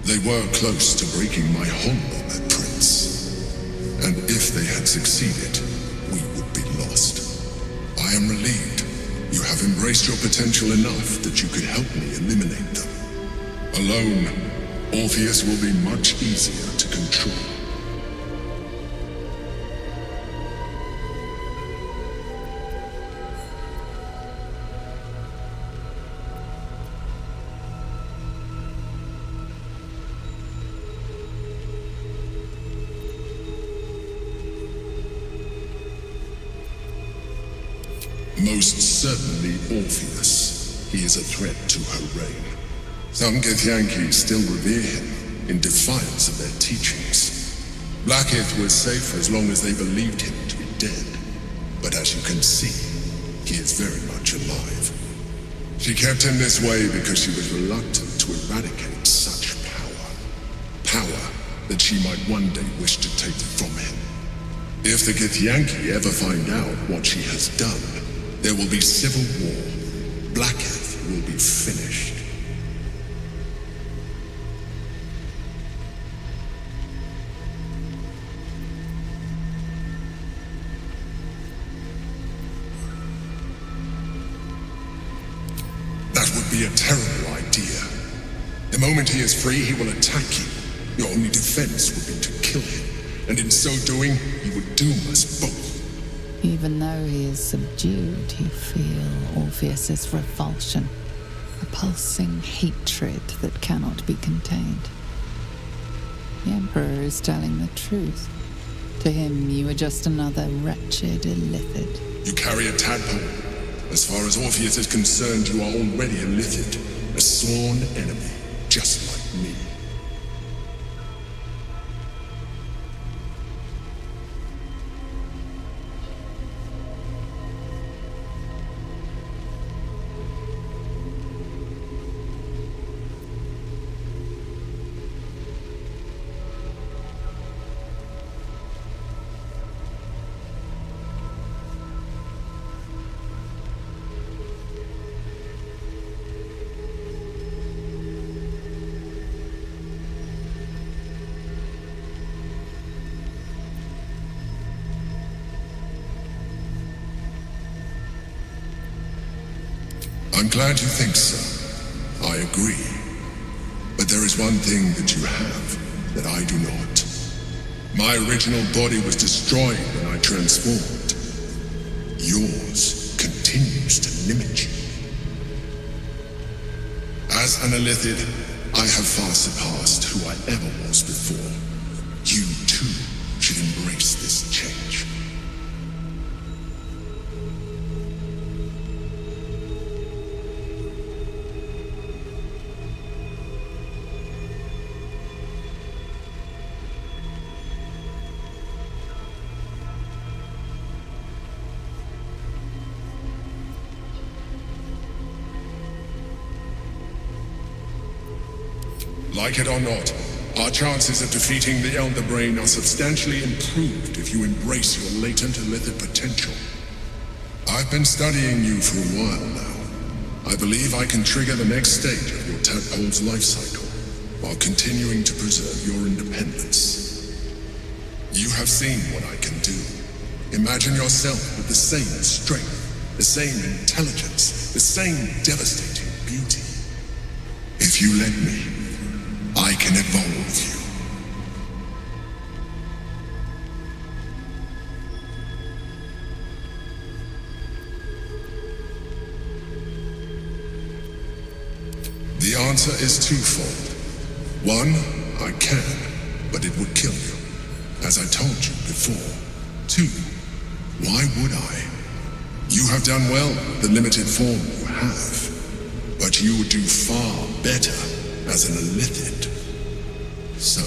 They were close to breaking my hold on that prince. And if they had succeeded, we would be lost. I am relieved. You have embraced your potential enough that you could help me eliminate them. Alone, Orpheus will be much easier to control. Most certainly Orpheus. He is a threat to her reign. Some Githyanki still revere him, in defiance of their teachings. Vlaakith was safe as long as they believed him to be dead. But as you can see, he is very much alive. She kept him this way because she was reluctant to eradicate such power. Power that she might one day wish to take from him. If the Githyanki ever find out what she has done, there will be civil war. Vlaakith will be finished. That would be a terrible idea. The moment he is free, he will attack you. Your only defense would be to kill him, and in so doing, he would doom us both.
Even though he is subdued, you feel Orpheus's revulsion, a pulsing hatred that cannot be contained. The Emperor is telling the truth. To him, you are just another wretched illithid.
You carry a tadpole. As far as Orpheus is concerned, you are already a illithid, a sworn enemy, just like me. I'm glad you think so. I agree. But there is one thing that you have that I do not. My original body was destroyed when I transformed. Yours continues to limit you. As an illithid, I have far surpassed who I ever was before. You too should embrace this change. Like it or not, our chances of defeating the Elder Brain are substantially improved if you embrace your latent illithid potential. I've been studying you for a while now. I believe I can trigger the next stage of your tadpole's life cycle, while continuing to preserve your independence. You have seen what I can do. Imagine yourself with the same strength, the same intelligence, the same devastating beauty. If you let me, I can evolve you. answer is twofold. One, I can, but it would kill you, as I told you before. Two, why would I? You have done well with the limited form you have, but you would do far better as an Illithid. So,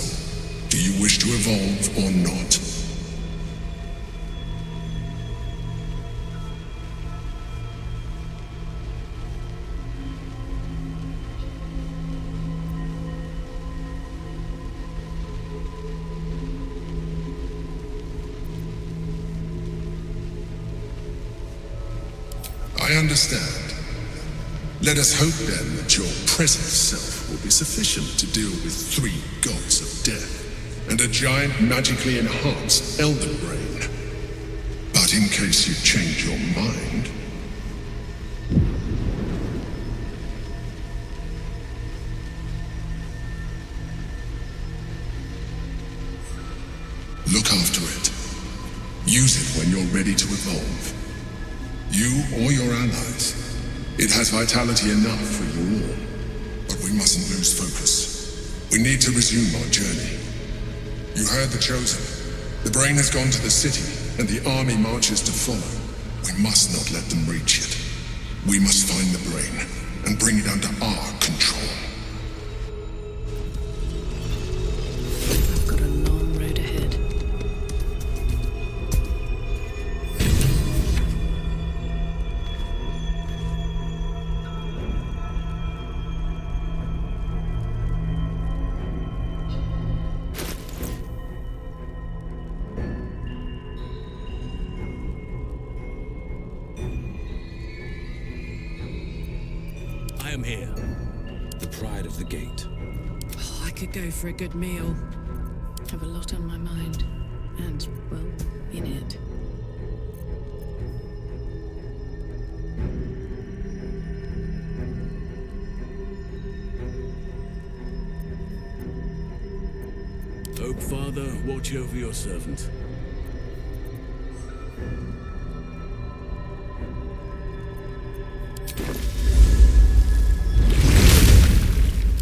do you wish to evolve or not? I understand. Let us hope then that your present self will be sufficient to deal with 3 gods of death and a giant magically enhanced elder brain. But in case you change your mind... look after it. Use it when you're ready to evolve. You or your allies. It has vitality enough for you all. But we mustn't lose focus. We need to resume our journey. You heard the Chosen. The brain has gone to the city, and the army marches to follow. We must not let them reach it. We must find the brain, and bring it under our control.
I've got a long road ahead.
I am here.
The pride of the gate.
Oh, I could go for a good meal.
Have a lot on my mind. And, well, in it.
Oak Father, watch over your servant.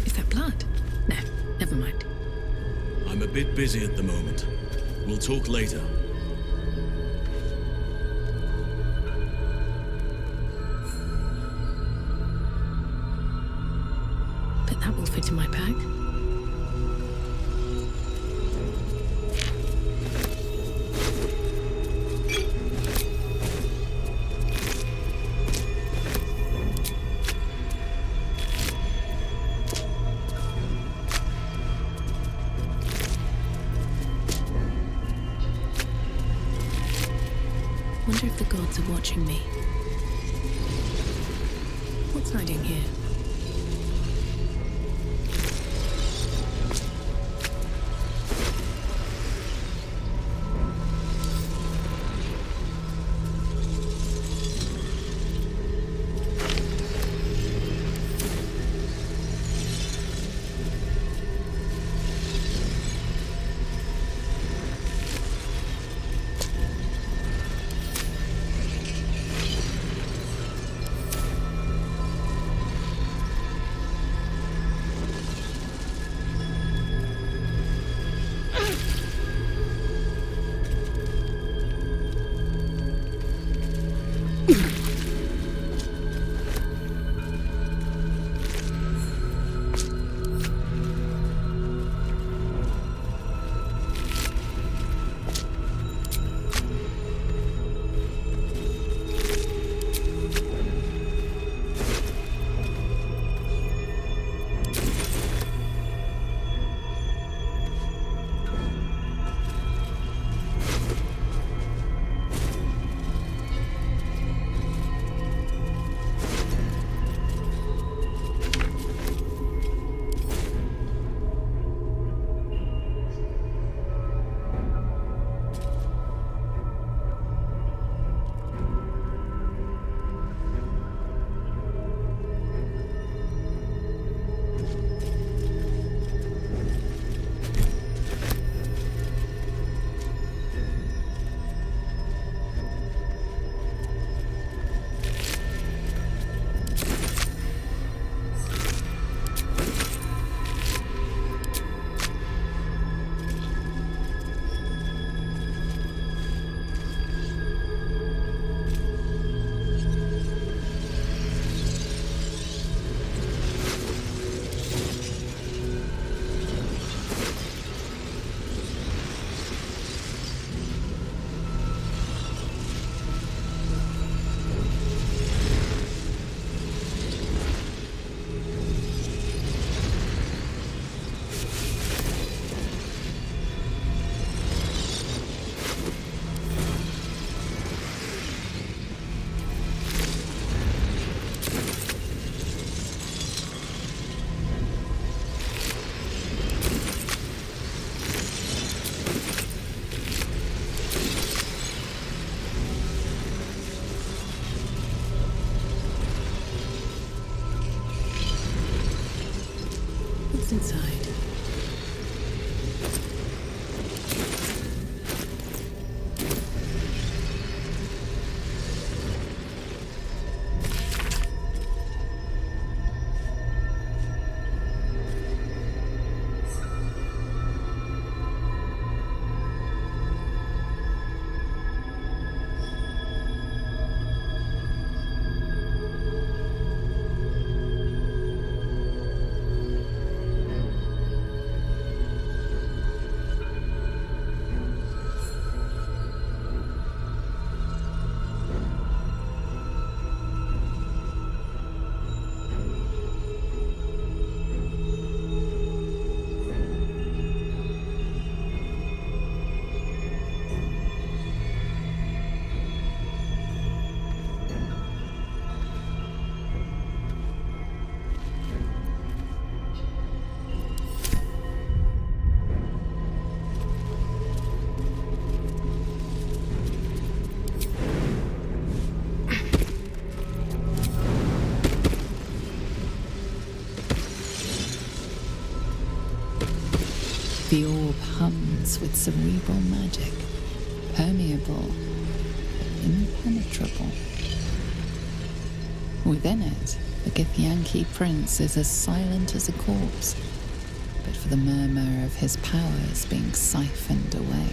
Is that blood? No, never mind.
I'm a bit busy at the moment. We'll talk later.
But that will fit in my pack. Wonder if the gods are watching me. What's hiding here? inside.
The orb hums with cerebral magic, permeable, but impenetrable. Within it, the Githyanki prince is as silent as a corpse, but for the murmur of his powers being siphoned away.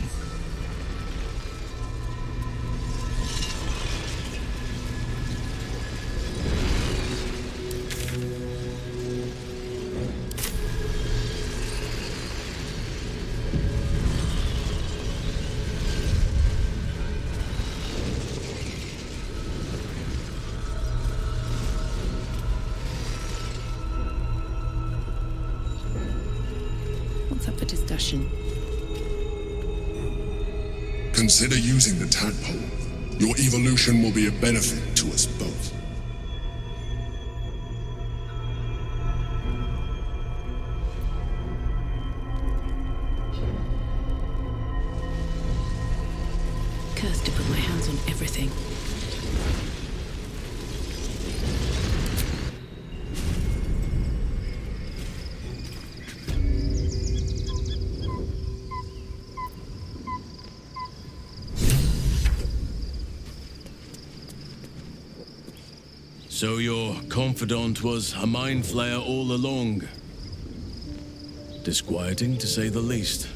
What's up for discussion?
Consider using the tadpole. Your evolution will be a benefit to us both.
Cursed to put my hands on everything.
So your confidant was a mind flayer all along. Disquieting, to say the least.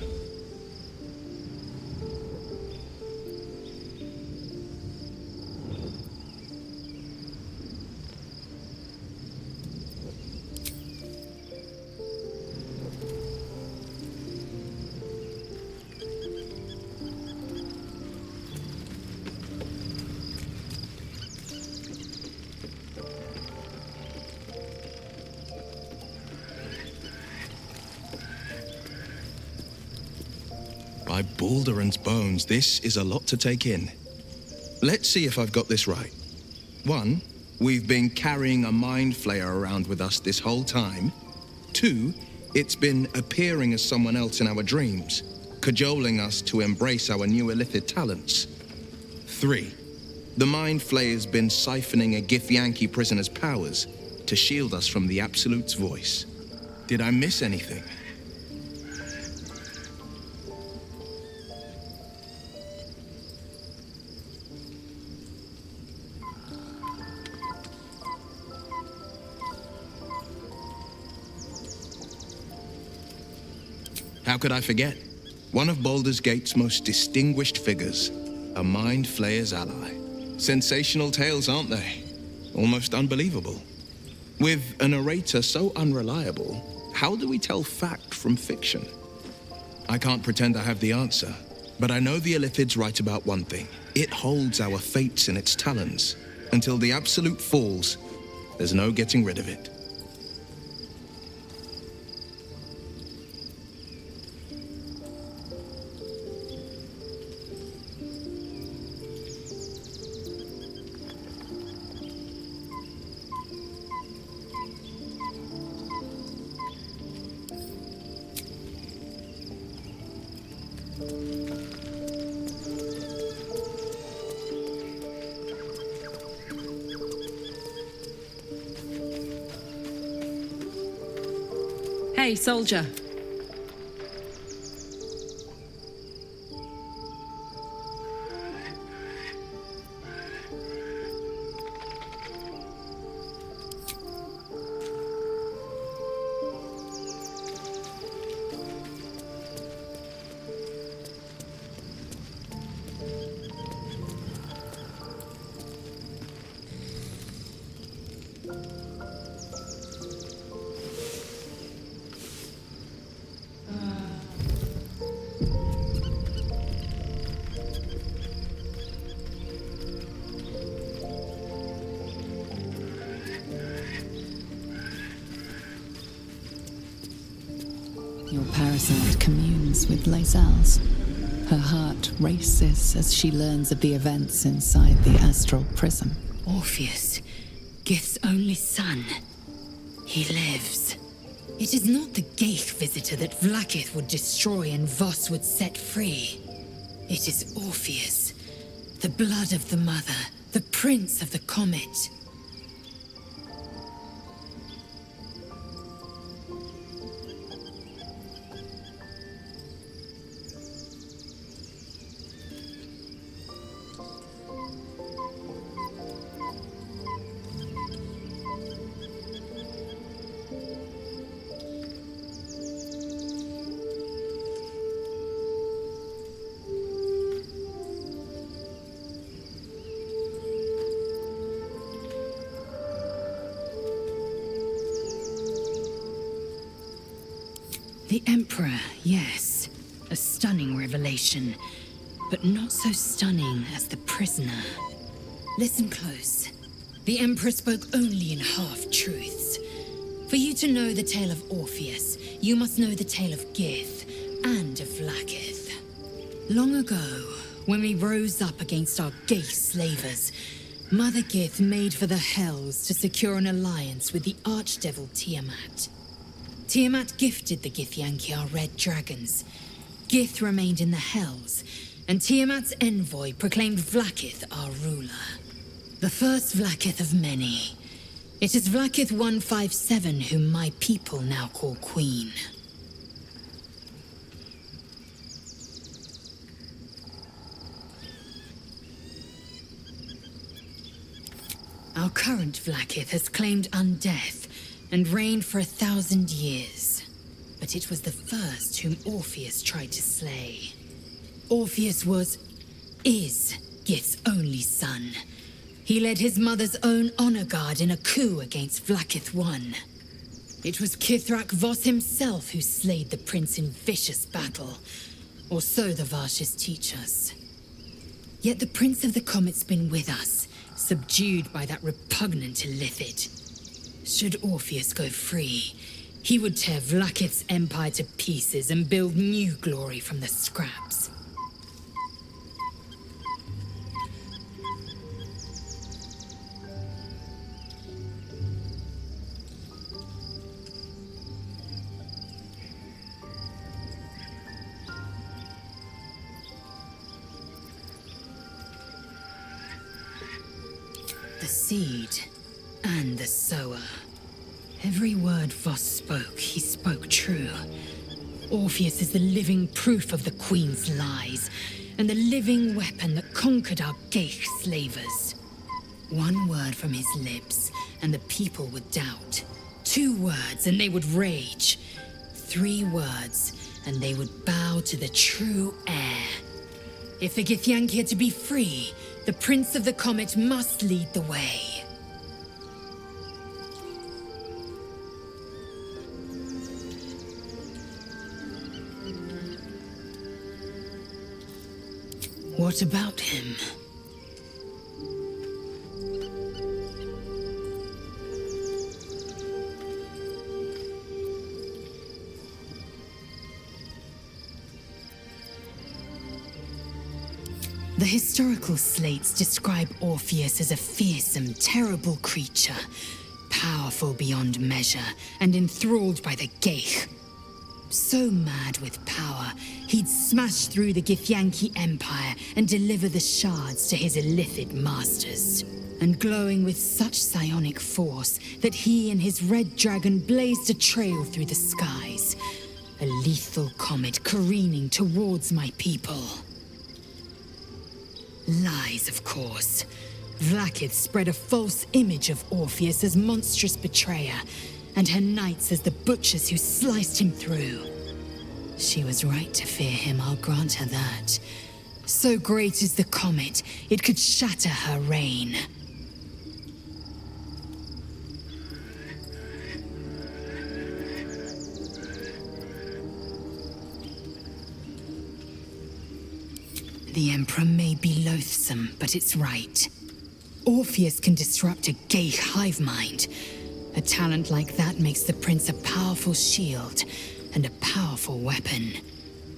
By Baldur's bones, this is a lot to take in. Let's see if I've got this right. 1, we've been carrying a mind flayer around with us this whole time. 2, it's been appearing as someone else in our dreams, cajoling us to embrace our new illithid talents. 3, the mind flayer's been siphoning a Githyanki prisoner's powers to shield us from the Absolute's voice. Did I miss anything? How could I forget? One of Baldur's Gate's most distinguished figures, a mind flayer's ally. Sensational tales, aren't they? Almost unbelievable. With a narrator so unreliable, how do we tell fact from fiction? I can't pretend I have the answer, but I know the Illithid's right about one thing. It holds our fates in its talons. Until the Absolute falls, there's no getting rid of it.
Hey, soldier.
Your parasite communes with Lae'zel's. Her heart races as she learns of the events inside the astral prism.
Orpheus, Gith's only son. He lives. It is not the Geich visitor that Vlaakith would destroy and Voss would set free. It is Orpheus, the blood of the mother, the prince of the comet. The Emperor, yes. A stunning revelation. But not so stunning as the prisoner. Listen close. The Emperor spoke only in half-truths. For you to know the tale of Orpheus, you must know the tale of Gith and of Vlaakith. Long ago, when we rose up against our Geich slavers, Mother Gith made for the Hells to secure an alliance with the Archdevil Tiamat. Tiamat gifted the Githyanki our red dragons. Gith remained in the Hells, and Tiamat's envoy proclaimed Vlaakith our ruler. The first Vlaakith of many. It is Vlaakith 157 whom my people now call Queen. Our current Vlaakith has claimed undeath and reigned for 1,000 years. But it was the first whom Orpheus tried to slay. Orpheus is Gith's only son. He led his mother's own honor guard in a coup against Vlaakith I. It was Kithrak Voss himself who slayed the prince in vicious battle, or so the Varshas teach us. Yet the Prince of the Comet's been with us, subdued by that repugnant Illithid. Should Orpheus go free, he would tear Vlaakith's empire to pieces and build new glory from the scraps. The seed and the sower. Every word Voss spoke, he spoke true. Orpheus is the living proof of the Queen's lies, and the living weapon that conquered our Geich slavers. One word from his lips, and the people would doubt. 2 words, and they would rage. 3 words, and they would bow to the true heir. If the Githyanki are to be free, the Prince of the Comet must lead the way. What about him? The historical slates describe Orpheus as a fearsome, terrible creature, powerful beyond measure and enthralled by the Geich. So mad with power, he'd smash through the Githyanki Empire and deliver the shards to his Illithid masters. And glowing with such psionic force that he and his red dragon blazed a trail through the skies, A lethal comet careening towards my people. Lies, of course. Vlaakith spread a false image of Orpheus as monstrous betrayer, and her knights as the butchers who sliced him through. She was right to fear him, I'll grant her that. So great is the comet, it could shatter her reign. The Emperor may be loathsome, but it's right. Orpheus can disrupt a gay hive mind. A talent like that makes the prince a powerful shield and a powerful weapon.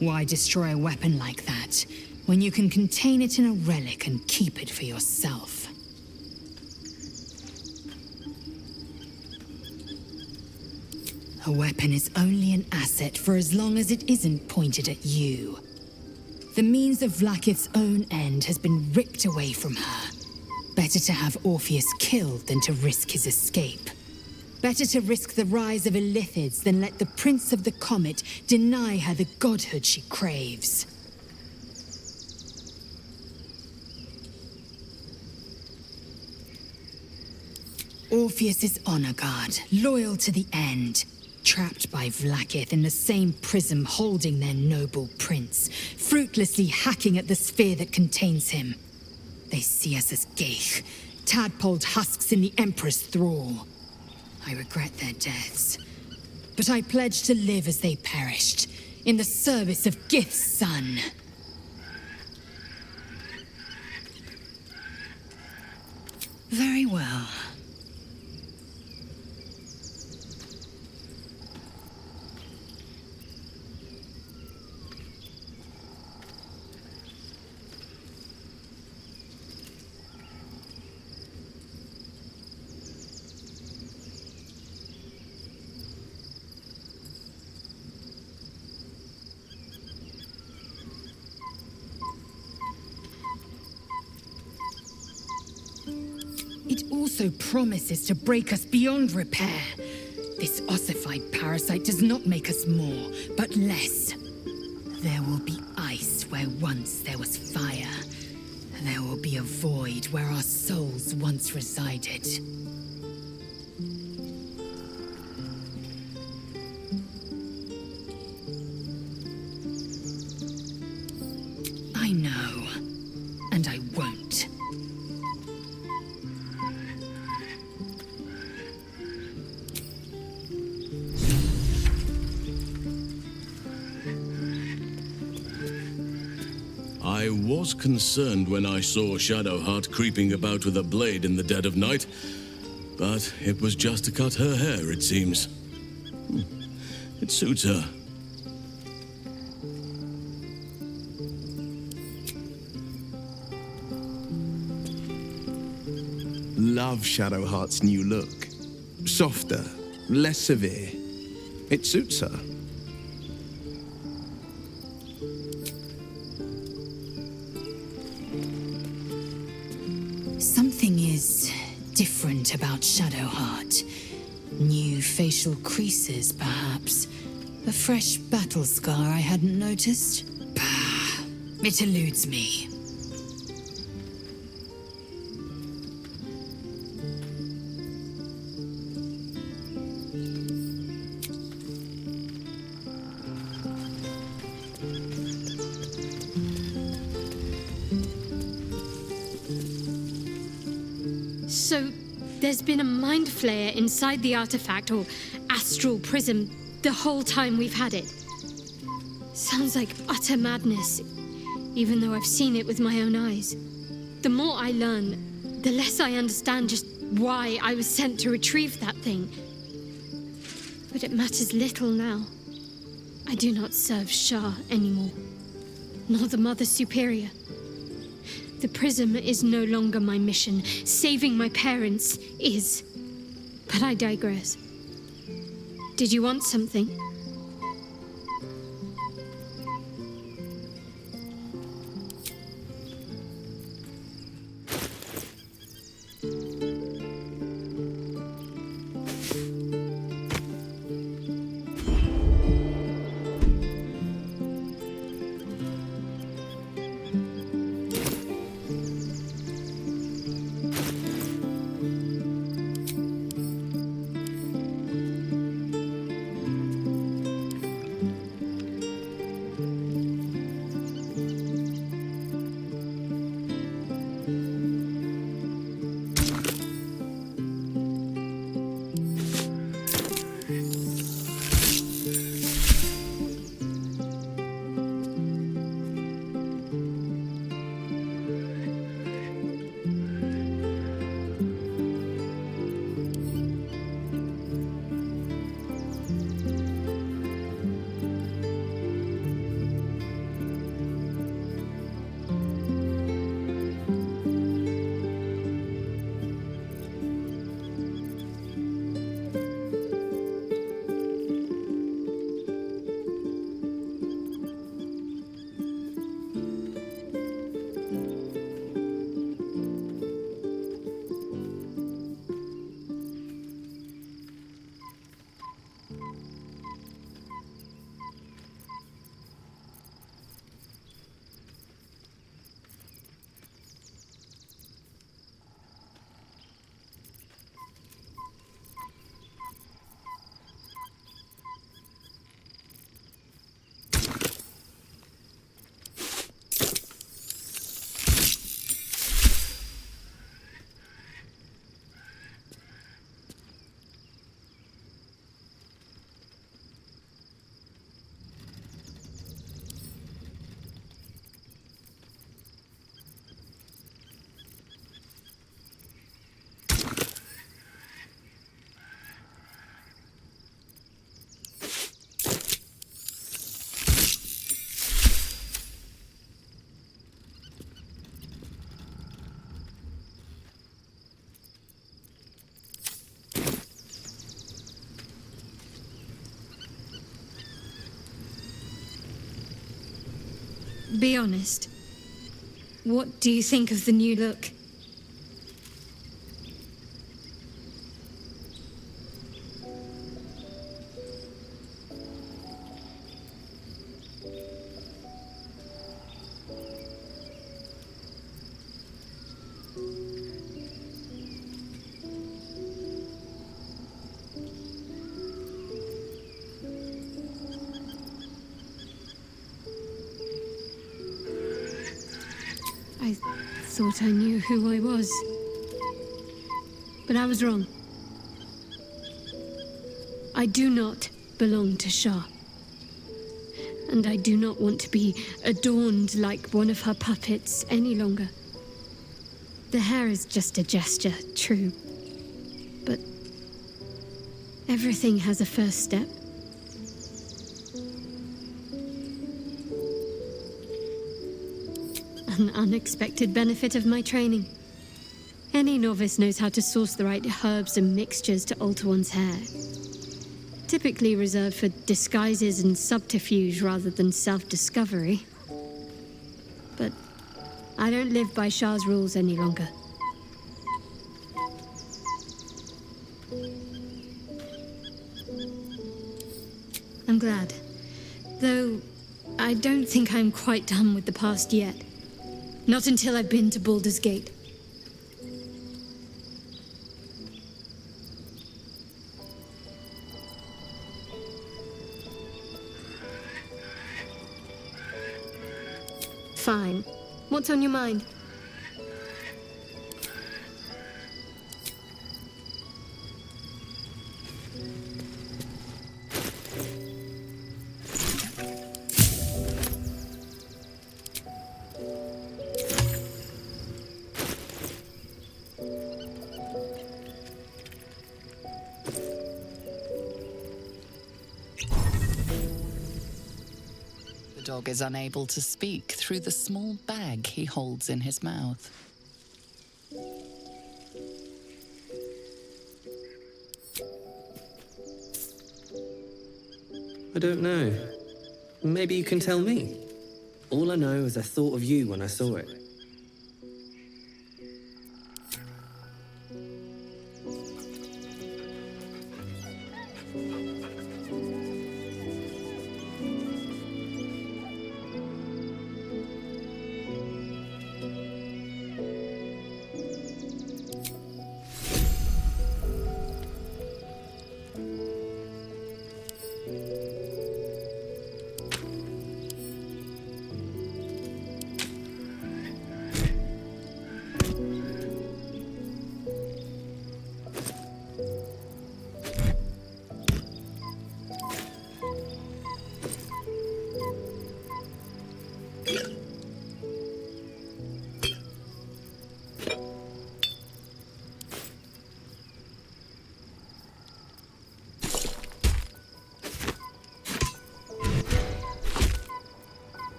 Why destroy a weapon like that when you can contain it in a relic and keep it for yourself? A weapon is only an asset for as long as it isn't pointed at you. The means of Vlaakith's own end has been ripped away from her. Better to have Orpheus killed than to risk his escape. Better to risk the rise of Illithids than let the Prince of the Comet deny her the godhood she craves. Orpheus is honor guard, loyal to the end. Trapped by Vlaakith in the same prism holding their noble prince, fruitlessly hacking at the sphere that contains him. They see us as Geich, tadpoled husks in the Emperor's thrall. I regret their deaths, but I pledge to live as they perished, in the service of Gith's son. Very well. It also promises to break us beyond repair. This ossified parasite does not make us more, but less. There will be ice where once there was fire. There will be a void where our souls once resided. I know, and I won't.
I was concerned when I saw Shadowheart creeping about with a blade in the dead of night, but it was just to cut her hair, it seems. It suits her.
Love Shadowheart's new look. Softer, less severe. It suits her.
Something is different about Shadowheart. New facial creases, perhaps. A fresh battle scar I hadn't noticed. Bah, it eludes me.
So, there's been a mind flayer inside the artifact, or astral prism, the whole time we've had it. Sounds like utter madness, even though I've seen it with my own eyes. The more I learn, the less I understand just why I was sent to retrieve that thing. But it matters little now. I do not serve Shah anymore, nor the Mother Superior. The prism is no longer my mission. Saving my parents is. But I digress. Did you want something? Be honest. What do you think of the new look? I thought I knew who I was. But I was wrong. I do not belong to Shah. And I do not want to be adorned like one of her puppets any longer. The hair is just a gesture, true. But everything has a first step. An unexpected benefit of my training. Any novice knows how to source the right herbs and mixtures to alter one's hair. Typically reserved for disguises and subterfuge rather than self-discovery. But I don't live by Shah's rules any longer. I'm glad. Though, I don't think I'm quite done with the past yet. Not until I've been to Baldur's Gate. Fine. What's on your mind?
The dog is unable to speak through the small bag he holds in his mouth.
I don't know. Maybe you can tell me. All I know is I thought of you when I saw it.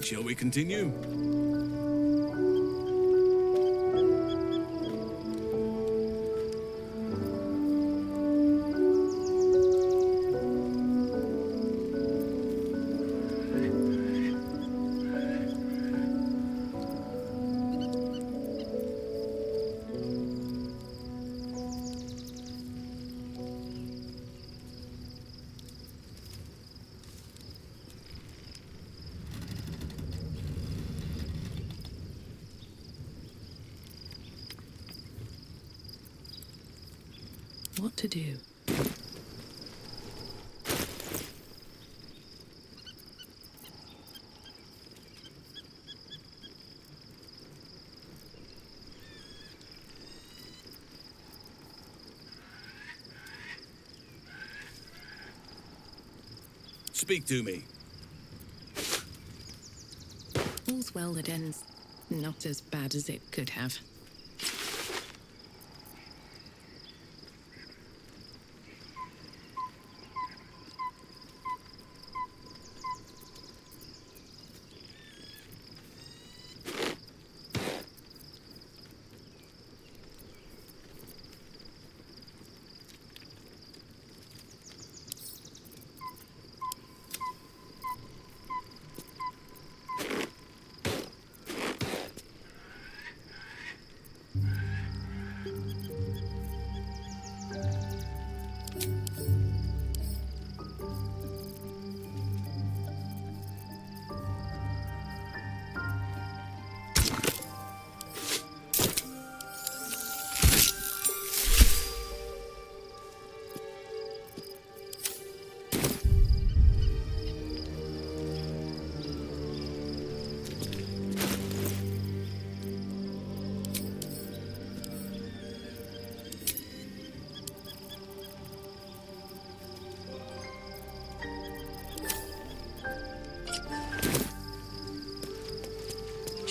Shall we continue?
What to do?
Speak to me.
All's well that ends not as bad as it could have.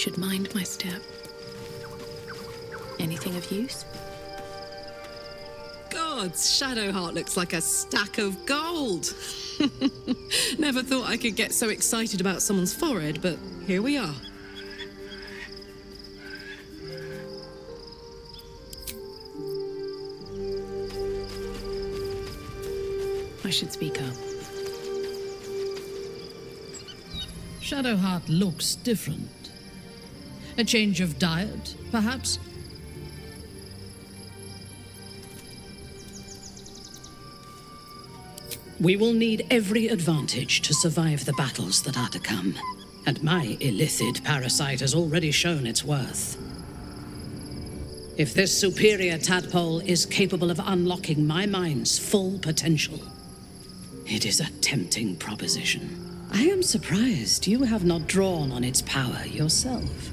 Should mind my step. Anything of use?
Gods, Shadowheart looks like a stack of gold. Never thought I could get so excited about someone's forehead, but here we are.
I should speak up.
Shadowheart looks different. A change of diet, perhaps?
We will need every advantage to survive the battles that are to come. And my illithid parasite has already shown its worth. If this superior tadpole is capable of unlocking my mind's full potential, it is a tempting proposition. I am surprised you have not drawn on its power yourself.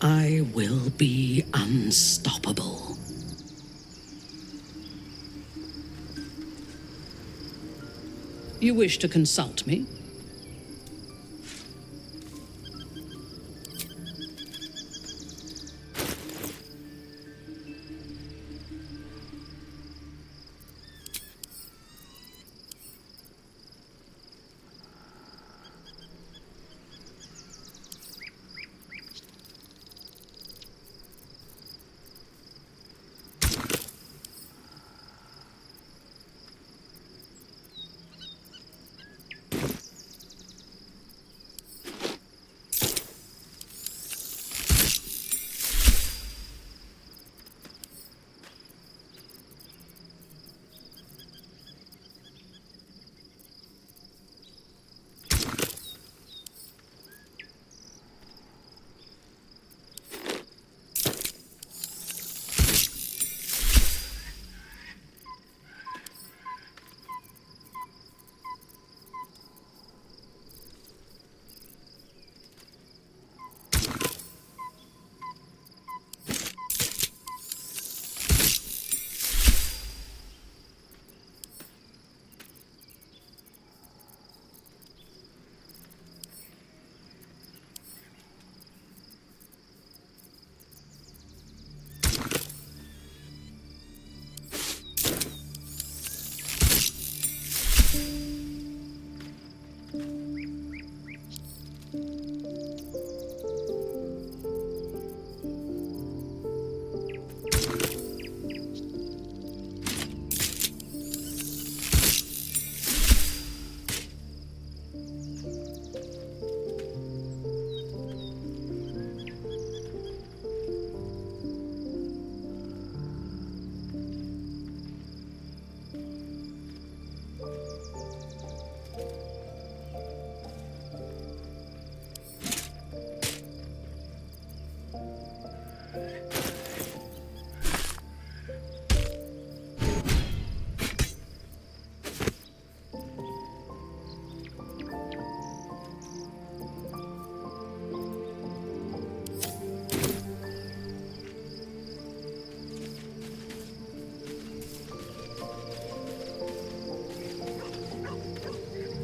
I will be unstoppable. You wish to consult me?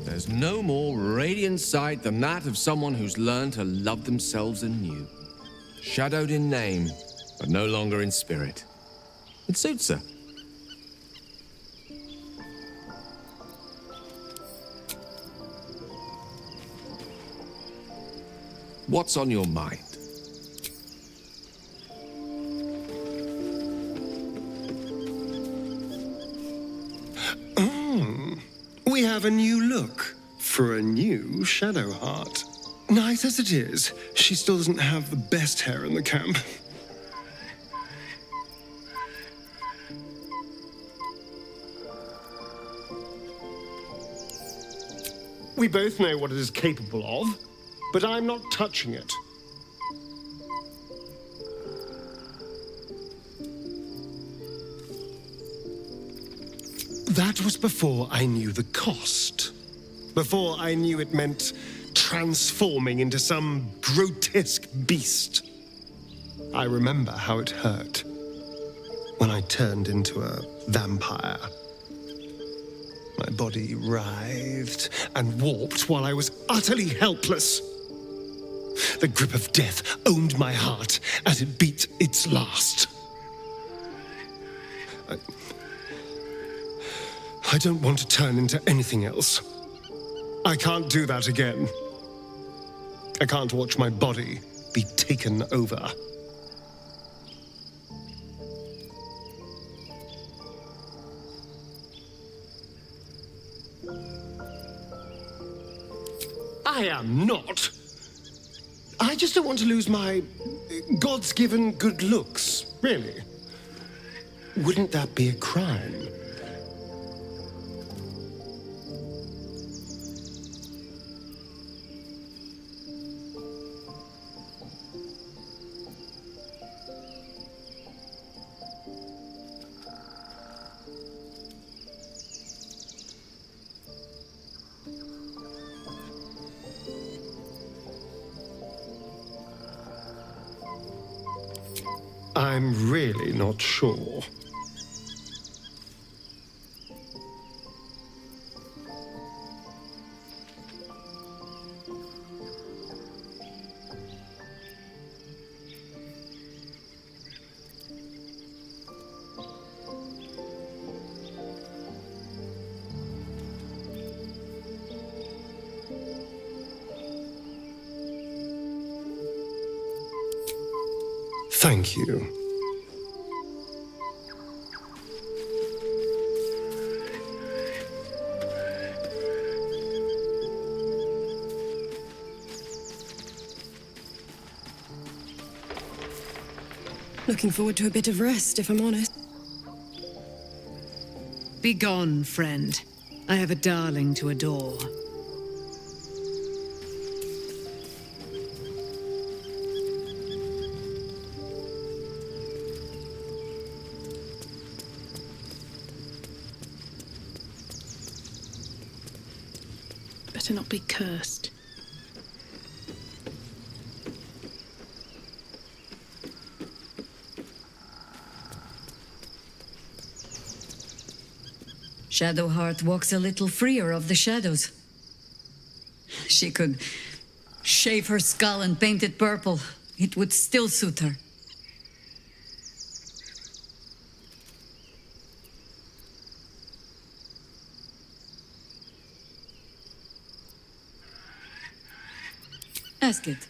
There's no more radiant sight than that of someone who's learned to love themselves anew. Shadowed in name, but no longer in spirit. It suits her. What's on your mind?
We have a new look. for a new Shadow Heart. Nice as it is, she still doesn't have the best hair in the camp. We both know what it is capable of, but I'm not touching it. That was before I knew the cost. Before I knew it meant transforming into some grotesque beast. I remember how it hurt when I turned into a vampire. My body writhed and warped while I was utterly helpless. The grip of death owned my heart as it beat its last. I don't want to turn into anything else. I can't do that again. I can't watch my body be taken over. I am not. I just don't want to lose my God's given good looks, really. Wouldn't that be a crime? I'm really not sure. Thank you.
Looking forward to a bit of rest, if I'm honest.
Begone, friend. I have a darling to adore.
Better not be cursed.
Shadowheart walks a little freer of the shadows. She could shave her skull and paint it purple. It would still suit her. Ask it.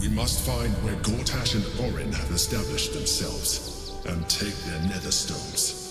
We must find where Gortash and Orin have established themselves, and take their nether stones.